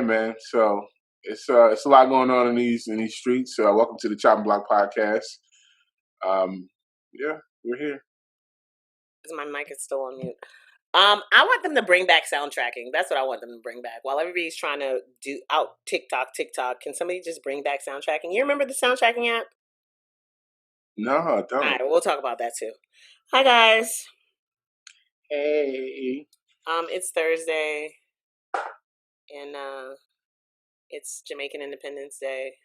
man. So it's a lot going on in these streets. So welcome to the Chopping Block Podcast. Yeah, we're here. My mic is still on mute. I want them to bring back soundtracking. That's what I want them to bring back. While everybody's trying to do out TikTok, can somebody just bring back soundtracking? You remember the soundtracking app? No, I don't. All right, we'll talk about that too. Hi guys. Hey. It's Thursday, and it's Jamaican Independence Day.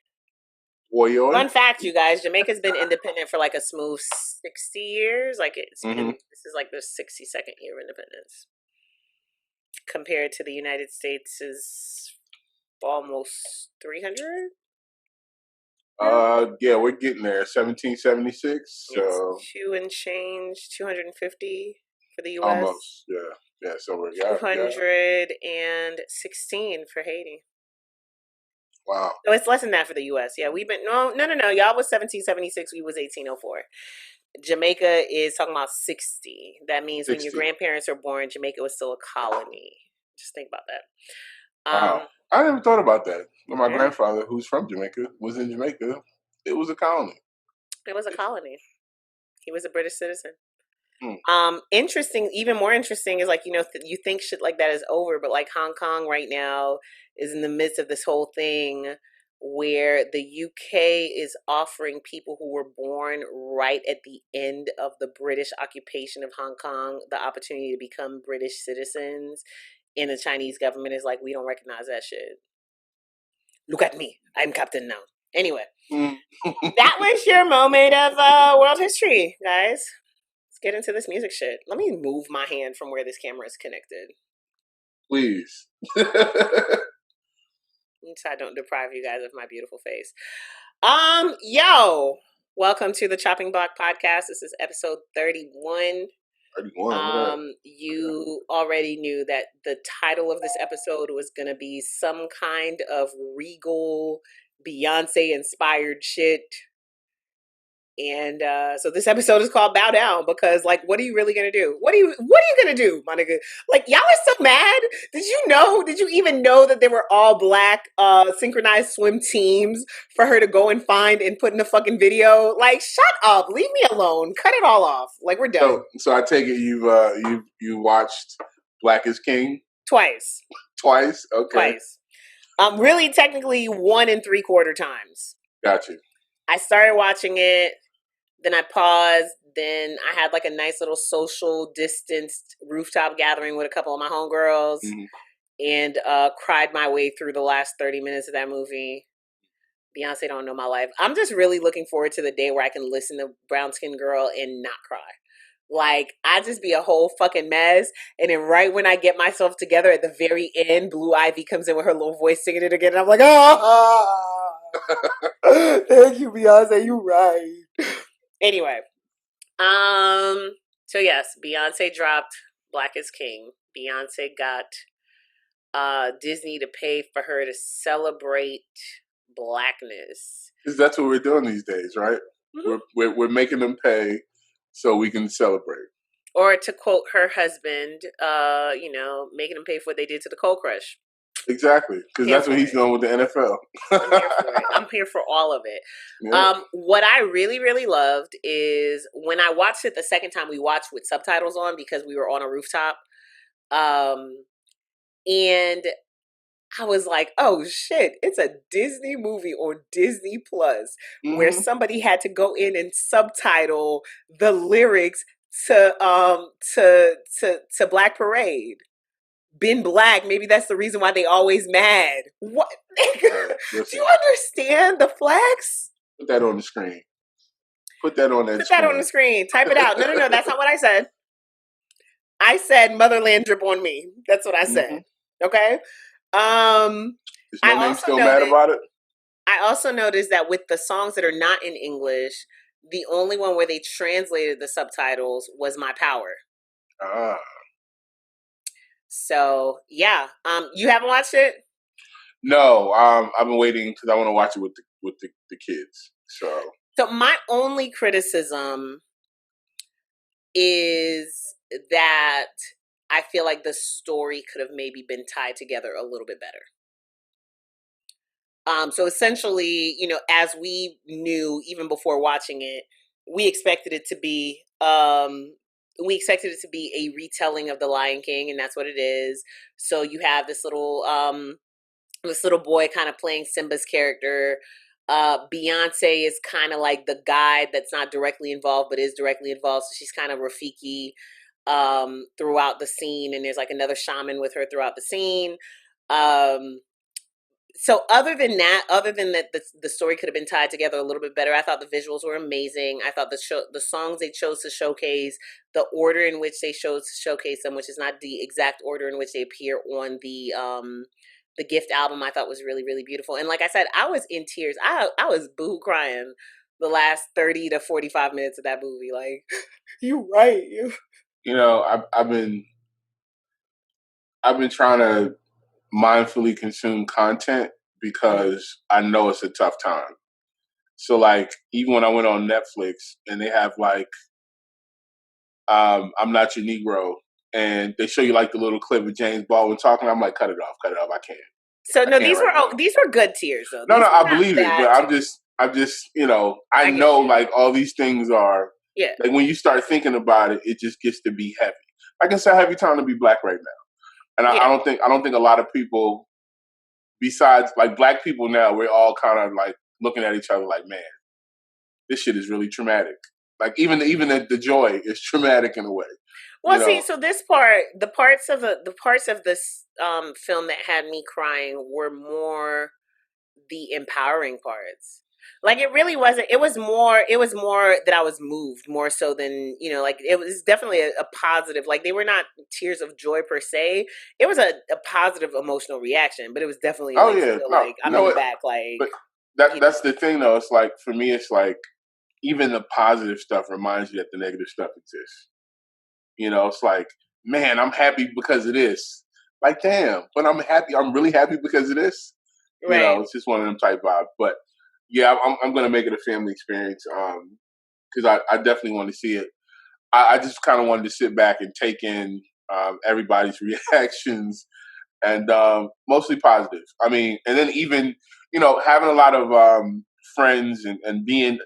Fun fact, you guys, Jamaica's been independent for like a smooth 60 years. Like this is like the 62nd year of independence. Compared to the United States is almost 300. Yeah, we're getting there. 1776. So it's 250 for the U.S. Almost, yeah. So we're 216 for Haiti. Wow. So it's less than that for the U.S. Yeah, we've been no. Y'all was 1776. We was 1804. Jamaica is talking about 60. That means 60. When your grandparents were born, Jamaica was still a colony. Just think about that. Wow. I never thought about that. My grandfather, who's from Jamaica, was in Jamaica. It was a colony. It was a colony. He was a British citizen. Interesting. Even more interesting is like, you think shit like that is over, but like Hong Kong right now is in the midst of this whole thing where the UK is offering people who were born right at the end of the British occupation of Hong Kong the opportunity to become British citizens. And the Chinese government is like, we don't recognize that shit. Look at me. I'm captain now. Anyway, that was your moment of world history, guys. Let's get into this music shit. Let me move my hand from where this camera is connected. Please. So I don't deprive you guys of my beautiful face. Yo, welcome to the Chopping Block Podcast. This is episode 31. 31. You already knew that the title of this episode was going to be some kind of regal Beyonce inspired shit. And so this episode is called Bow Down because, like, what are you really gonna do? What are you gonna do, my nigga? Like, y'all are so mad. Did you even know that they were all black synchronized swim teams for her to go and find and put in a fucking video? Like, shut up, leave me alone, cut it all off. Like, we're done. So I take it you watched Black is King twice. Twice, okay. Twice. Really, technically 1 3/4 times. Got you. I started watching it. Then I paused. Then I had like a nice little social distanced rooftop gathering with a couple of my homegirls and cried my way through the last 30 minutes of that movie. Beyonce don't know my life. I'm just really looking forward to the day where I can listen to Brown Skin Girl and not cry. Like, I just be a whole fucking mess. And then right when I get myself together at the very end, Blue Ivy comes in with her little voice singing it again. And I'm like, thank you, Beyonce. You right. Anyway, so yes, Beyonce dropped Black is King. Beyonce got Disney to pay for her to celebrate blackness. Because that's what we're doing these days, right? Mm-hmm. We're making them pay so we can celebrate. Or to quote her husband, making them pay for what they did to the Cold Crush. Exactly, because that's what he's doing with the NFL. I'm here for it. I'm here for all of it. Yeah. What I really, really loved is when I watched it the second time, we watched with subtitles on because we were on a rooftop. And I was like, oh shit, it's a Disney movie on Disney Plus where somebody had to go in and subtitle the lyrics to Black Parade. Been black, maybe that's the reason why they always mad. What? Do you understand the flex? Put that on the screen. Put that on the screen. Type it out. No, that's not what I said. I said motherland drip on me. That's what I said. Okay? Is no name still mad about it? I also noticed that with the songs that are not in English, the only one where they translated the subtitles was My Power. So yeah, you haven't watched it? No, I've been waiting because I want to watch it with the kids. So my only criticism is that I feel like the story could have maybe been tied together a little bit better. So essentially, as we knew even before watching it, we expected it to be a retelling of The Lion King, and that's what it is. So you have this little boy kind of playing Simba's character. Beyonce is kind of like the guide that's not directly involved but is directly involved. So she's kind of Rafiki throughout the scene, and there's like another shaman with her throughout the scene. So other than that, the story could have been tied together a little bit better. I thought the visuals were amazing. I thought the songs they chose to showcase, the order in which they chose to showcase them, which is not the exact order in which they appear on the Gift album, I thought was really, really beautiful. And like I said, I was in tears. I was boo crying the last 30 to 45 minutes of that movie. Like, you right. I've been trying to mindfully consume content because I know it's a tough time. So like even when I went on Netflix and they have like I'm Not Your Negro and they show you like the little clip of James Baldwin talking, I'm like, cut it off, I can't. So no, these were good tears though. No, I believe it, but I'm just I know like all these things are like when you start thinking about it, it just gets to be heavy. Like it's a heavy time to be black right now. And I don't think a lot of people besides like black people now, we're all kind of like looking at each other like, man, this shit is really traumatic. Like even the joy is traumatic in a way. Well, see, so this part, the parts of this film that had me crying were more the empowering parts. Like it really wasn't. It was more that I was moved more so than like it was definitely a positive. Like they were not tears of joy per se. It was a positive emotional reaction, but it was definitely I'm in the back. Like, but that's the thing though. It's like for me, it's like even the positive stuff reminds you that the negative stuff exists. It's like, man, I'm happy because of this. Like, damn, but I'm happy. I'm really happy because of this. Right. It's just one of them type vibes. But yeah, I'm going to make it a family experience because I definitely want to see it. I just kind of wanted to sit back and take in everybody's reactions and mostly positive. I mean, and then even, having a lot of friends and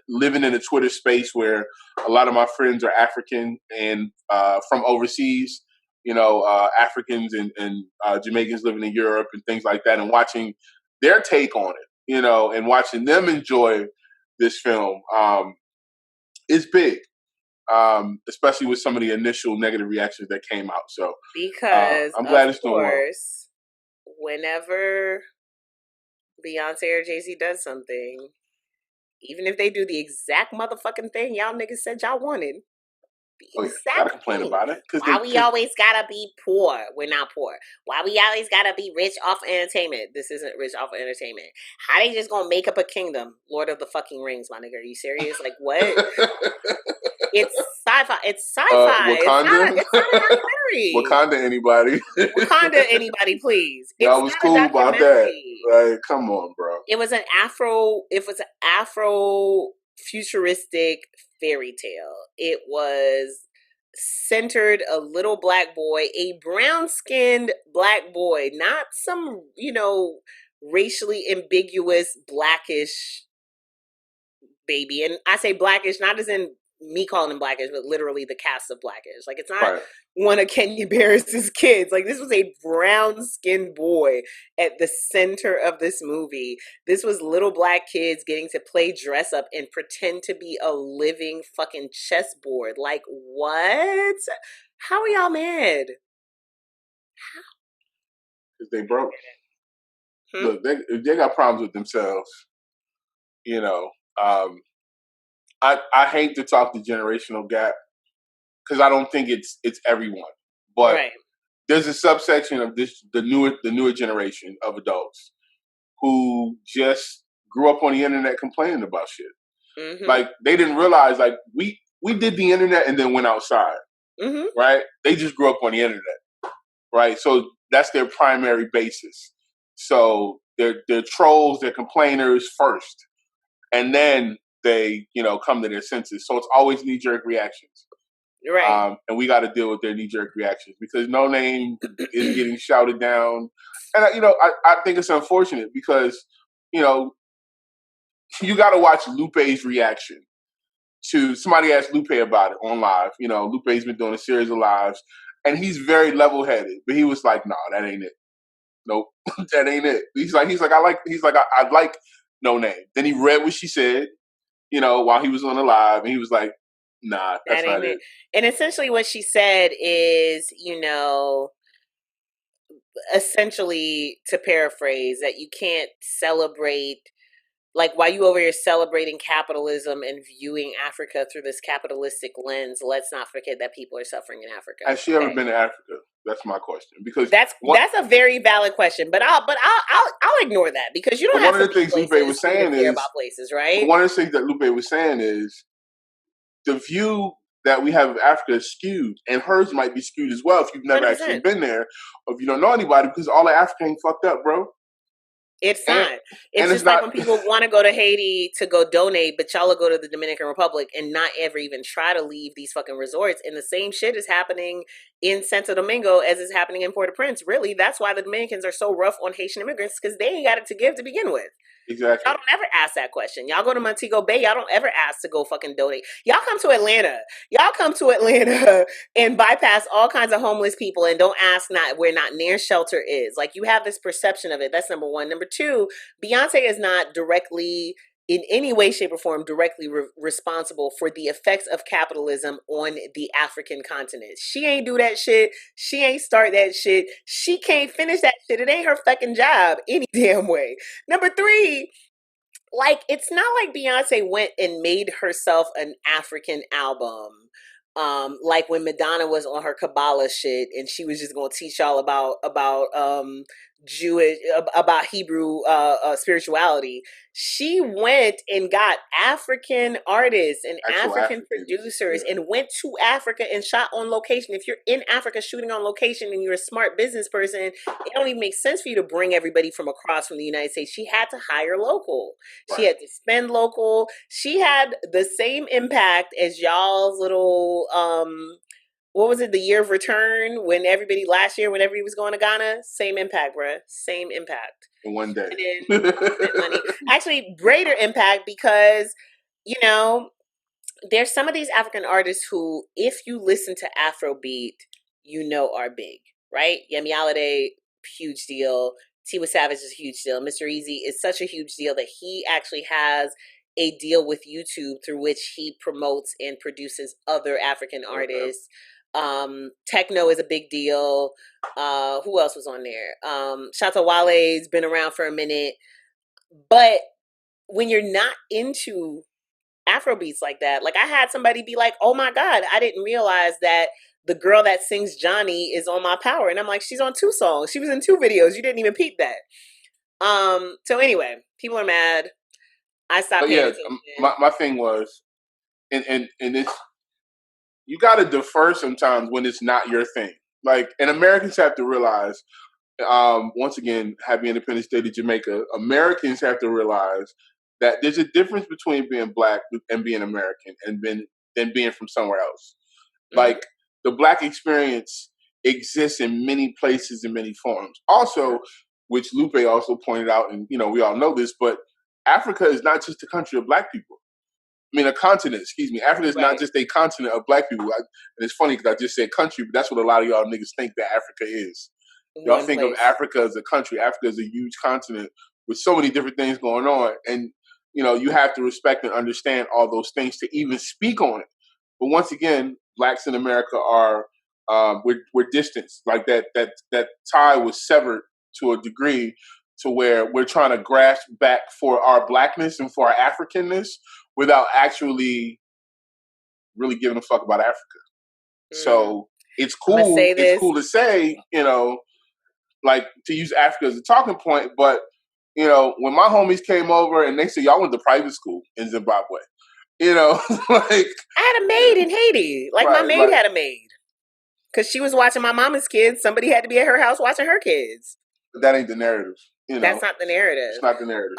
living in a Twitter space where a lot of my friends are African and from overseas, Africans and Jamaicans living in Europe and things like that, and watching their take on it, and watching them enjoy this film is big. Especially with some of the initial negative reactions that came out. So because I'm glad it's doing well. Whenever Beyonce or Jay-Z does something, even if they do the exact motherfucking thing y'all niggas said y'all wanted, gotta complain about it. Why we always gotta be poor? We're not poor. Why we always gotta be rich off entertainment? This isn't rich off of entertainment. How they just gonna make up a kingdom? Lord of the fucking Rings, my nigga. Are you serious? Like what? It's sci-fi. It's sci-fi. Wakanda? It's not a documentary. Wakanda anybody. Wakanda anybody, please. I was cool about that. Like, come on, bro. It was an Afro futuristic fairy tale. It was centered a little black boy, a brown-skinned black boy, not some, racially ambiguous blackish baby. And I say blackish not as in me calling him blackish, but literally the cast of blackish. Like it's not one of Kenya Barris's kids. Like this was a brown-skinned boy at the center of this movie. This was little black kids getting to play dress up and pretend to be a living fucking chessboard. Like what? How are y'all mad? Because they broke. Look, they got problems with themselves. I hate to talk the generational gap because I don't think it's everyone, but there's a subsection of the newer generation of adults who just grew up on the internet complaining about shit. Mm-hmm. Like they didn't realize like we did the internet and then went outside, right? They just grew up on the internet, right? So that's their primary basis. So they're trolls, they're complainers first, and then they, come to their senses. So it's always knee-jerk reactions. Right. And we got to deal with their knee-jerk reactions because No Name is getting shouted down. And, I think it's unfortunate because, you know, you got to watch Lupe's reaction to somebody asked Lupe about it on live. You know, Lupe's been doing a series of lives, and he's very level headed, but he was like, "No, that ain't it. Nope, that ain't it." I'd like No Name. Then he read what she said, you know, while he was on the live, and he was like, "Nah, that's That not ain't it." it. And essentially what she said is, essentially, to paraphrase, that you can't celebrate, like, while you over here celebrating capitalism and viewing Africa through this capitalistic lens, let's not forget that people are suffering in Africa. Has she ever been to Africa? That's my question. Because that's a very valid question, but I'll ignore that, because you don't have one to of the be things Lupe places was to even saying care is about places, right? one of the things that Lupe was saying is the view that we have of Africa is skewed, and hers might be skewed as well if you've never 100%. actually been there, or if you don't know anybody, because all of Africa ain't fucked up, bro. It's not. It's just like when people want to go to Haiti to go donate, but y'all will go to the Dominican Republic and not ever even try to leave these fucking resorts. And the same shit is happening in Santo Domingo as is happening in Port-au-Prince. Really, that's why the Dominicans are so rough on Haitian immigrants, because they ain't got it to give to begin with. Exactly. Y'all don't ever ask that question. Y'all go to Montego Bay. Y'all don't ever ask to go fucking donate. Y'all come to Atlanta. Y'all come to Atlanta and bypass all kinds of homeless people and don't ask not where not near shelter is. Like, you have this perception of it. That's number one. Number two, Beyonce is not directly, in any way, shape, or form, directly responsible for the effects of capitalism on the African continent. She ain't do that shit. She ain't start that shit. She can't finish that shit. It ain't her fucking job any damn way. Number three, like, it's not like Beyonce went and made herself an African album. Like when Madonna was on her Kabbalah shit and she was just gonna teach y'all about Jewish, about Hebrew spirituality. She went and got African artists and African producers and went to Africa and shot on location. If you're in Africa shooting on location and you're a smart business person, it don't even make sense for you to bring everybody from across from the United States. She had to hire local. She had to spend local. She had the same impact as y'all's little what was it, the year of return, when everybody last year when everybody was going to Ghana? Same impact, bruh. Same impact. In one day. And then money. Actually, greater impact, because, there's some of these African artists who, if you listen to Afrobeat, are big, right? Yemi Alade, huge deal. Tiwa Savage is a huge deal. Mr. Easy is such a huge deal that he actually has a deal with YouTube through which he promotes and produces other African artists. Techno is a big deal. Who else was on there? Shatta Wale's been around for a minute. But when you're not into Afrobeats like that, like, I had somebody be like, "Oh my God, I didn't realize that the girl that sings Johnny is on My Power." And I'm like, she's on 2 songs. She was in 2 videos. You didn't even peep that. So anyway, people are mad. I stopped paying attention. My thing was, and it's, you got to defer sometimes when it's not your thing. Like, and Americans have to realize, once again, happy Independence Day to Jamaica, Americans have to realize that there's a difference between being black and being American and than being from somewhere else. Mm-hmm. Like, the black experience exists in many places in many forms. Also, which Lupe also pointed out, and we all know this, but Africa is not just a country of black people. I mean, a continent, excuse me. Africa is not just a continent of black people. And it's funny because I just said country, but that's what a lot of y'all niggas think that Africa is. Y'all think of Africa as a country. Africa is a huge continent with so many different things going on. And, you have to respect and understand all those things to even speak on it. But once again, blacks in America are, we're distanced. Like, that tie was severed to a degree to where we're trying to grasp back for our blackness and for our Africanness without actually really giving a fuck about Africa. So it's cool. It's cool to say, like, to use Africa as a talking point, but when my homies came over and they said, "Y'all went to private school in Zimbabwe," like, I had a maid in Haiti. Like, my maid had a maid because she was watching my mama's kids. Somebody had to be at her house watching her kids. But that ain't the narrative. That's not the narrative. It's not the narrative.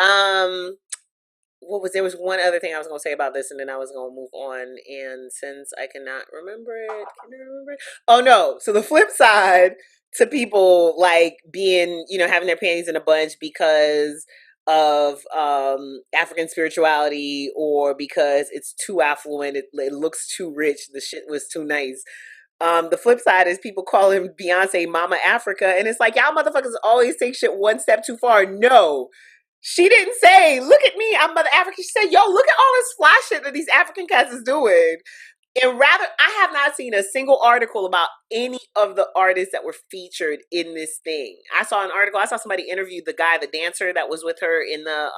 There was one other thing I was going to say about this, and then I was going to move on. And since I cannot remember it, oh no. So the flip side to people, like, being, having their panties in a bunch because of African spirituality, or because it's too affluent, it looks too rich, the shit was too nice. The flip side is people call him Beyonce Mama Africa, and it's like, y'all motherfuckers always take shit one step too far. No, she didn't say, look at me, I'm Mother Africa. She said, yo, look at all this fly shit that these African cats is doing. And rather, I have not seen a single article about any of the artists that were featured in this thing. I saw an article, I saw somebody interview the guy, the dancer that was with her in the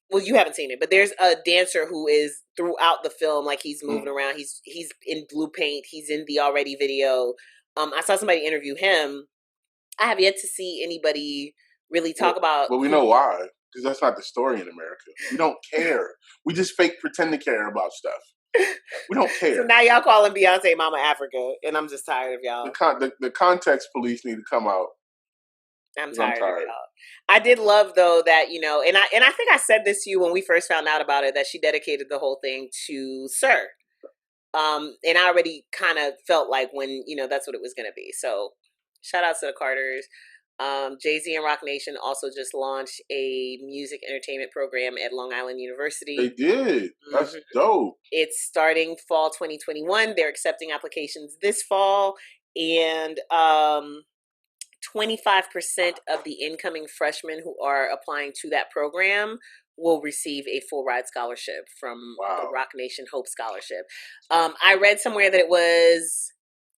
well, you haven't seen it, but there's a dancer who is throughout the film, like he's moving around. He's in blue paint. He's in the Already video. I saw somebody interview him. I have yet to see anybody really talk about. But we know why, because that's not the story in America. We don't care. We just fake pretend to care about stuff. We don't care. So now y'all calling Beyonce Mama Africa, and I'm just tired of y'all. The context police need to come out. I'm tired of it all. I did love though that, you know, and I think I said this to you when we first found out about it, that she dedicated the whole thing to Sir. And I already kind of felt like when, you know, that's what it was gonna be. So shout out to the Carters. Jay-Z and Rock Nation also just launched a music entertainment program at Long Island University. They did. That's dope. It's starting fall 2021. They're accepting applications this fall, and 25% of the incoming freshmen who are applying to that program will receive a full ride scholarship from the Rock Nation Hope Scholarship. I read somewhere that it was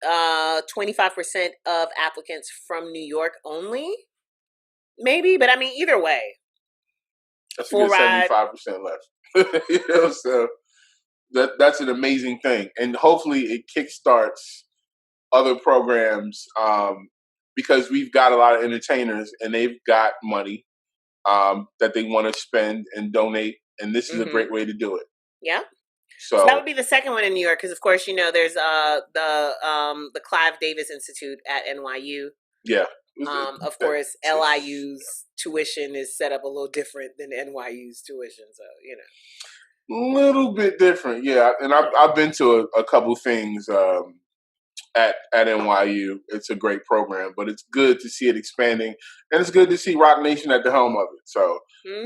25% of applicants from New York only, maybe, but I mean, either way, that's a good 75% left. You know, so that's an amazing thing, and hopefully it kickstarts other programs. Because we've got a lot of entertainers and they've got money that they want to spend and donate, and this is a great way to do it. Yeah. So that would be the second one in New York, because of course, you know, there's the Clive Davis Institute at NYU. Yeah. Of course, LIU's tuition is set up a little different than NYU's tuition, so you know, a little bit different. Yeah, and I've been to a couple things. At NYU. It's a great program, but it's good to see it expanding, and it's good to see Rock Nation at the helm of it. So,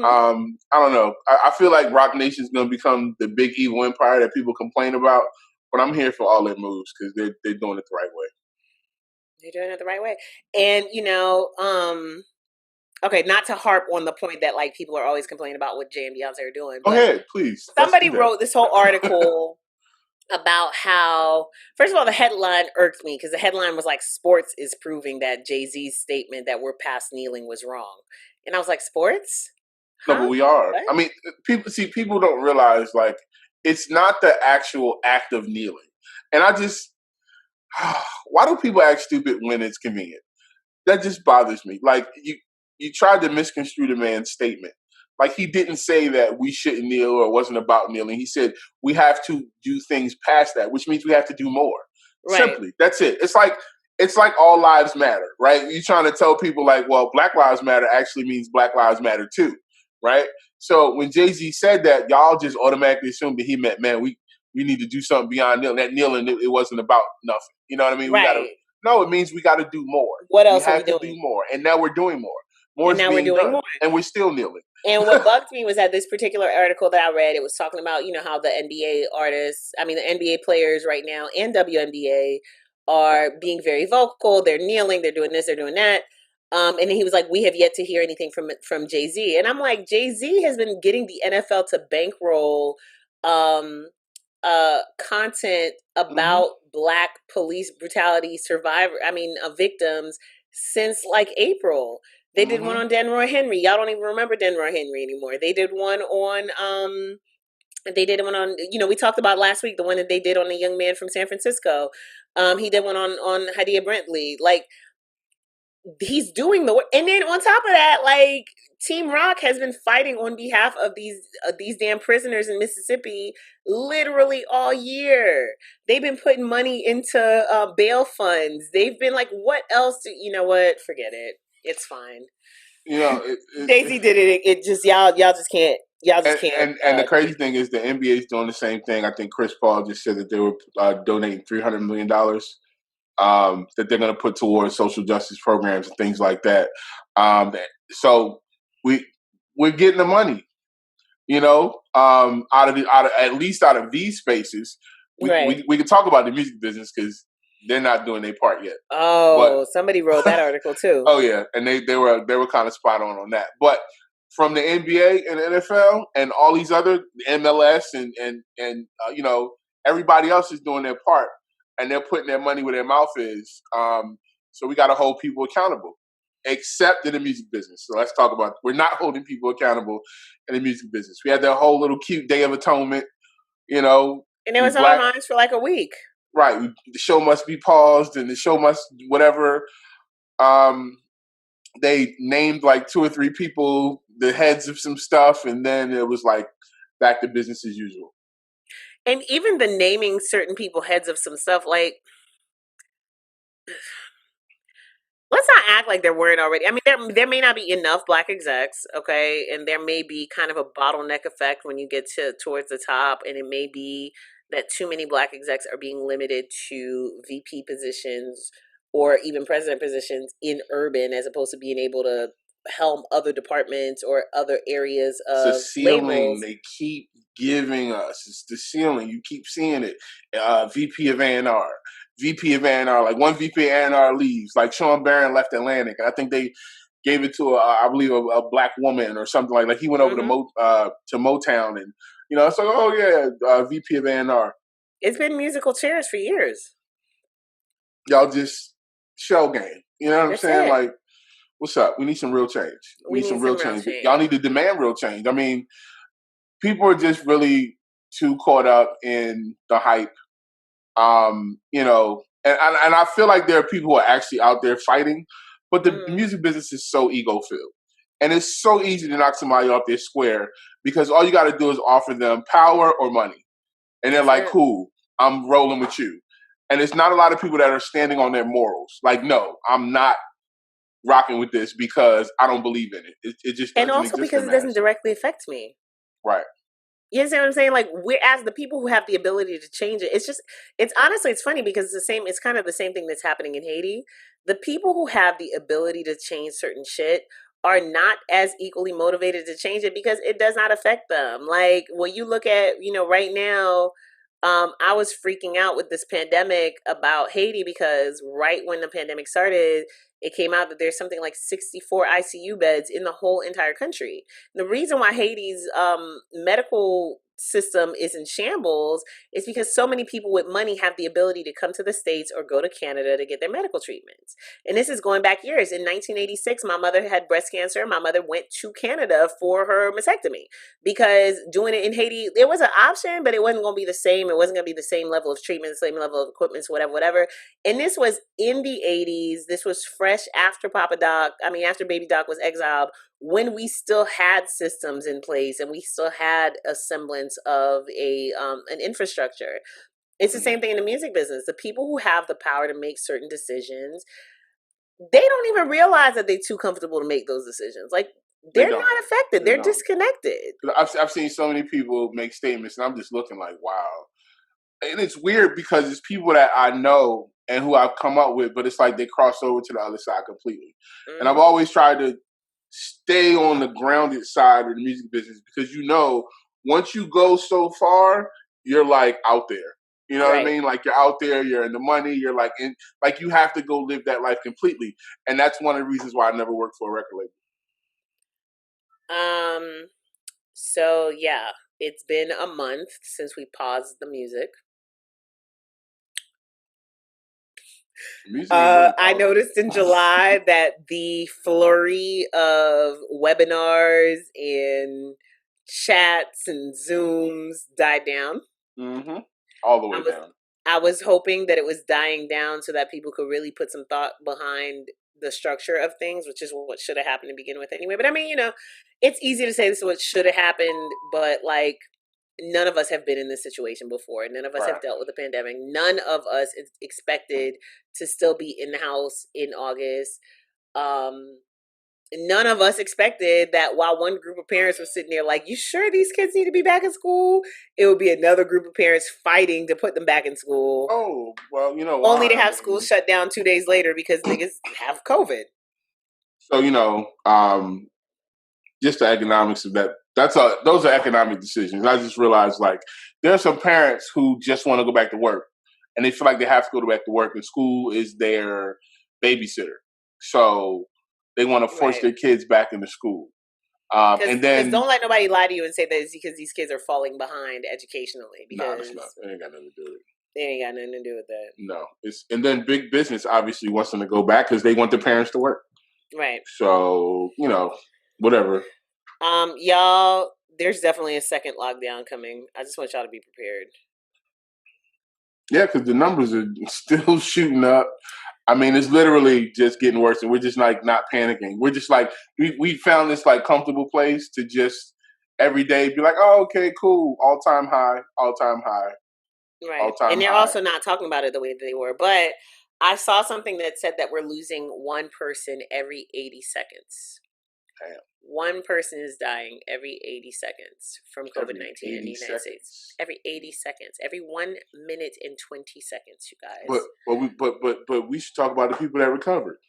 I don't know. I feel like Rock Nation is going to become the big evil empire that people complain about, but I'm here for all their moves because they're doing it the right way. They're doing it the right way, and you know, okay, not to harp on the point that like people are always complaining about what Jay and Beyonce are doing. Go ahead, please. Somebody wrote this whole article about how, first of all, the headline irked me because the headline was like, sports is proving that Jay-Z's statement that we're past kneeling was wrong. And I was like, sports? Huh? No, but we are. What? I mean, people don't realize, like, it's not the actual act of kneeling. And why do people act stupid when it's convenient? That just bothers me. Like, you tried to misconstrue the man's statement. Like, he didn't say that we shouldn't kneel or it wasn't about kneeling. He said we have to do things past that, which means we have to do more. Right. Simply. That's it. It's like all lives matter, right? You're trying to tell people like, well, Black Lives Matter actually means Black Lives Matter too, right? So when Jay-Z said that, y'all just automatically assumed that he meant, man, we need to do something beyond kneeling. That kneeling, it wasn't about nothing. You know what I mean? Right. No, it means we got to do more. What else we have to do more. And now we're doing more. More is being done. And we're still kneeling. And what bugged me was that this particular article that I read, it was talking about, you know, how the NBA players right now and WNBA are being very vocal. They're kneeling, they're doing this, they're doing that. And then he was like, we have yet to hear anything from Jay-Z. And I'm like, Jay-Z has been getting the NFL to bankroll content about Black police brutality victims since like April. They did one on Denroy Henry. Y'all don't even remember Denroy Henry anymore. They did one on, you know, we talked about last week, the one that they did on the young man from San Francisco. He did one on Hadia Brentley. Like, he's doing the work. And then on top of that, like, Team Rock has been fighting on behalf of these damn prisoners in Mississippi literally all year. They've been putting money into bail funds. They've been like, what else you know what? Forget it. It's fine. You know, Daisy did it. It just y'all just can't. Y'all just can't. And the crazy thing is, the NBA is doing the same thing. I think Chris Paul just said that they were donating $300 million that they're going to put towards social justice programs and things like that. So we're getting the money. Out of at least out of these spaces, we can talk about the music business because they're not doing their part yet. Oh, somebody wrote that article too. Oh yeah, and they were kind of spot on that. But from the NBA and the NFL and all these other MLS and everybody else is doing their part and they're putting their money where their mouth is. So we got to hold people accountable, except in the music business. So let's talk about we're not holding people accountable in the music business. We had that whole little cute Day of Atonement, and it was on our minds for like a week. Right, the show must be paused, and the show must whatever. They named like 2 or 3 people the heads of some stuff, and then it was like back to business as usual. And even the naming certain people heads of some stuff, like let's not act like there weren't already. I mean, there may not be enough black execs, okay, and there may be kind of a bottleneck effect when you get towards the top, and it may be that too many black execs are being limited to VP positions or even president positions in urban, as opposed to being able to helm other departments or other areas of it's the ceiling labels. they keep giving us. It's the ceiling. You keep seeing it. VP of A&R. VP of A&R. Like one VP of A&R leaves. Like Sean Barron left Atlantic. I think they gave it to I believe a black woman or something like he went over to Motown, and it's like, oh yeah, VP of A&R. It's been musical chairs for years. Y'all just shell game. You know what I'm saying? It. Like, what's up? We need some real change. We need some real change. Y'all need to demand real change. I mean, people are just really too caught up in the hype. And I feel like there are people who are actually out there fighting, but the music business is so ego-filled. And it's so easy to knock somebody off their square because all you got to do is offer them power or money. And they're like, cool, I'm rolling with you. And it's not a lot of people that are standing on their morals. Like, no, I'm not rocking with this because I don't believe in it. It just doesn't. And also because it doesn't directly affect me. Right. You understand what I'm saying? Like, we're as the people who have the ability to change it. It's honestly, it's funny because it's kind of the same thing that's happening in Haiti. The people who have the ability to change certain shit are not as equally motivated to change it because it does not affect them. Like, when you look at, right now, I was freaking out with this pandemic about Haiti because right when the pandemic started, it came out that there's something like 64 ICU beds in the whole entire country. The reason why Haiti's medical system is in shambles is because so many people with money have the ability to come to the States or go to Canada to get their medical treatments. And this is going back years. In 1986, my mother had breast cancer. My mother went to Canada for her mastectomy because doing it in Haiti, there was an option, but it wasn't going to be the same. It wasn't going to be the same level of treatment, the same level of equipment, whatever. And this was in the 80s. This was fresh after after Baby Doc was exiled, when we still had systems in place and we still had a semblance of an infrastructure. It's the same thing in the music business. The people who have the power to make certain decisions, they don't even realize that they're too comfortable to make those decisions. Like, they're not affected. They're disconnected. I've seen so many people make statements and I'm just looking like, wow. And it's weird because it's people that I know and who I've come up with, but it's like they cross over to the other side completely. And I've always tried to stay on the grounded side of the music business because once you go so far, you're like out there. You know what I mean? Like you're out there, you're in the money, you're like you have to go live that life completely. And that's one of the reasons why I never worked for a record label. So yeah, it's been a month since we paused the music. I noticed in July that the flurry of webinars and chats and Zooms died down. Mm-hmm. All the way down. I was hoping that it was dying down so that people could really put some thought behind the structure of things, which is what should have happened to begin with anyway. But I mean, it's easy to say this is what should have happened, but like, none of us have been in this situation before. None of us have dealt with a pandemic. None of us is expected to still be in the house in August. None of us expected that while one group of parents were sitting there like, you sure these kids need to be back in school? It would be another group of parents fighting to put them back in school. Oh, well, only to have school shut down 2 days later because niggas have COVID. So, just the economics of that. Those are economic decisions. I just realized like there are some parents who just want to go back to work, and they feel like they have to go back to work, and school is their babysitter, so they want to force their kids back into school. And then don't let nobody lie to you and say that it's because these kids are falling behind educationally. Because it's not. It ain't got nothing to do with it. They ain't got nothing to do with that. No, and then big business obviously wants them to go back because they want their parents to work. Right. So whatever. Y'all, there's definitely a second lockdown coming. I just want y'all to be prepared. Yeah, because the numbers are still shooting up. I mean, it's literally just getting worse, and we're just like not panicking. We're just like we found this like comfortable place to just every day be like, oh, okay, cool, all time high, all time high, right. All-time and they're high. Also not talking about it the way that they were. But I saw something that said that we're losing one person every 80 seconds. Damn. One person is dying every 80 seconds from COVID-19 in the United States. Every 80 seconds. Every 1 minute and 20 seconds, you guys. But we should talk about the people that recovered.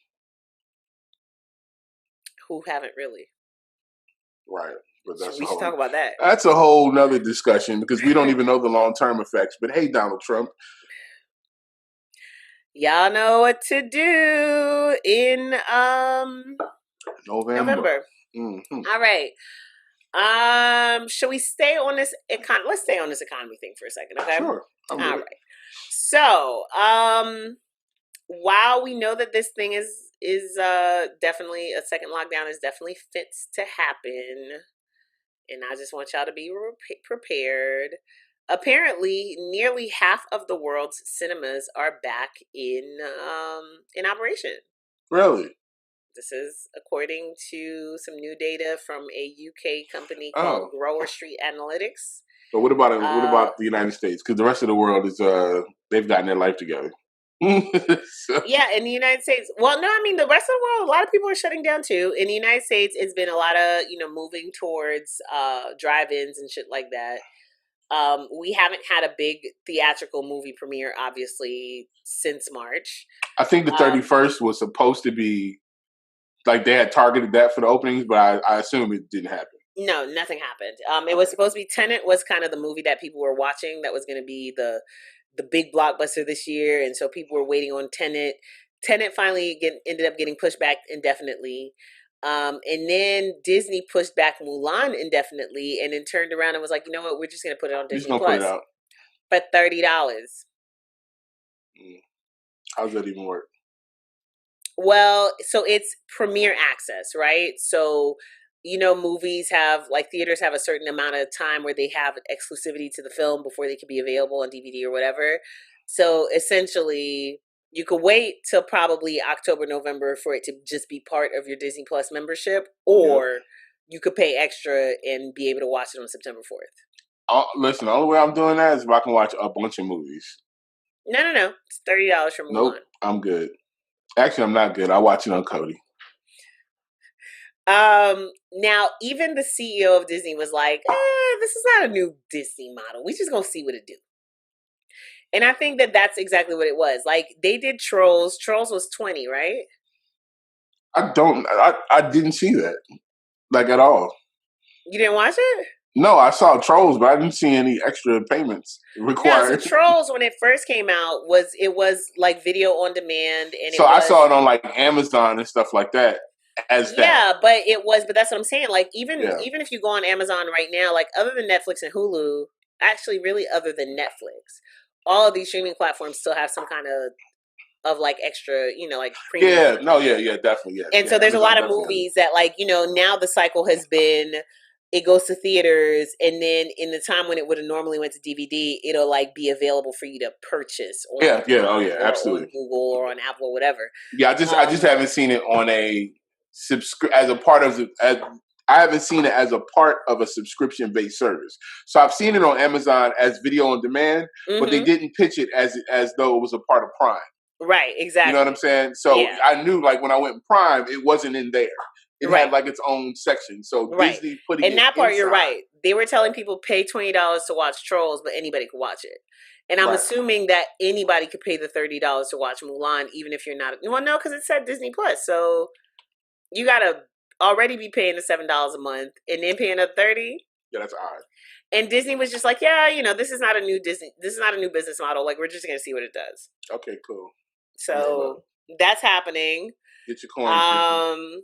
Who haven't really. Right. But we should talk about that. That's a whole nother discussion because we don't even know the long-term effects. But hey, Donald Trump. Y'all know what to do in November. Mm-hmm. All right. Shall we stay on this let's stay on this economy thing for a second, okay? Sure. All right. So, while we know that this thing is definitely a second lockdown is definitely fits to happen, and I just want y'all to be prepared. Apparently, nearly half of the world's cinemas are back in operation. Really? This is according to some new data from a UK company called Grower Street Analytics. But what about the United States? Because the rest of the world is they've gotten their life together. So. Yeah, in the United States. Well, no, I mean the rest of the world. A lot of people are shutting down too. In the United States, it's been a lot of moving towards drive-ins and shit like that. We haven't had a big theatrical movie premiere, obviously, since March. I think the 31st was supposed to be. Like they had targeted that for the openings, but I assume it didn't happen. No, nothing happened. It was supposed to be Tenet was kind of the movie that people were watching. That was going to be the big blockbuster this year, and so people were waiting on Tenet. Tenet finally ended up getting pushed back indefinitely, and then Disney pushed back Mulan indefinitely, and then turned around and was like, you know what, we're just going to put it on Disney Plus for $30. How does that even work? Well, so it's premiere access, right? So, movies have, like, theaters have a certain amount of time where they have exclusivity to the film before they can be available on DVD or whatever. So essentially, you could wait till probably October, November for it to just be part of your Disney Plus membership, or you could pay extra and be able to watch it on September 4th. Listen, the only way I'm doing that is if I can watch a bunch of movies. No. It's $30 for Mulan. Nope, I'm good. Actually, I'm not good. I watch it on Cody. Now, even the CEO of Disney was like, this is not a new Disney model. We just gonna see what it do. And I think that that's exactly what it was. Like, they did Trolls. Trolls was 20, right? I didn't see that, like, at all. You didn't watch it? No, I saw Trolls, but I didn't see any extra payments required. No, so Trolls, when it first came out, it was like video on demand, and so I saw it on like Amazon and stuff like that. But that's what I'm saying. Like even if you go on Amazon right now, like other than Netflix and Hulu, actually, really other than Netflix, all of these streaming platforms still have some kind of like extra, like premium. Definitely, yeah. And so there's a lot of movies that, like, now the cycle has been. It goes to theaters, and then in the time when it would have normally went to DVD, it'll like be available for you to purchase. Absolutely. On Google or on Apple or whatever. Yeah, I just haven't seen it on a as a part of I haven't seen it as a part of a subscription based service. So I've seen it on Amazon as video on demand, but they didn't pitch it as though it was a part of Prime. Right, exactly. You know what I'm saying? So I knew, like, when I went Prime, it wasn't in there. It had like its own section. So Disney putting it in that part, you're right. They were telling people pay $20 to watch Trolls, but anybody could watch it. And I'm assuming that anybody could pay the $30 to watch Mulan, even if you're not. Well, no, because it said Disney Plus, so you gotta already be paying the $7 a month and then paying a $30. Yeah, that's odd. And Disney was just like, yeah, this is not a new Disney. This is not a new business model. Like, we're just gonna see what it does. Okay, cool. So that's happening. Get your coins.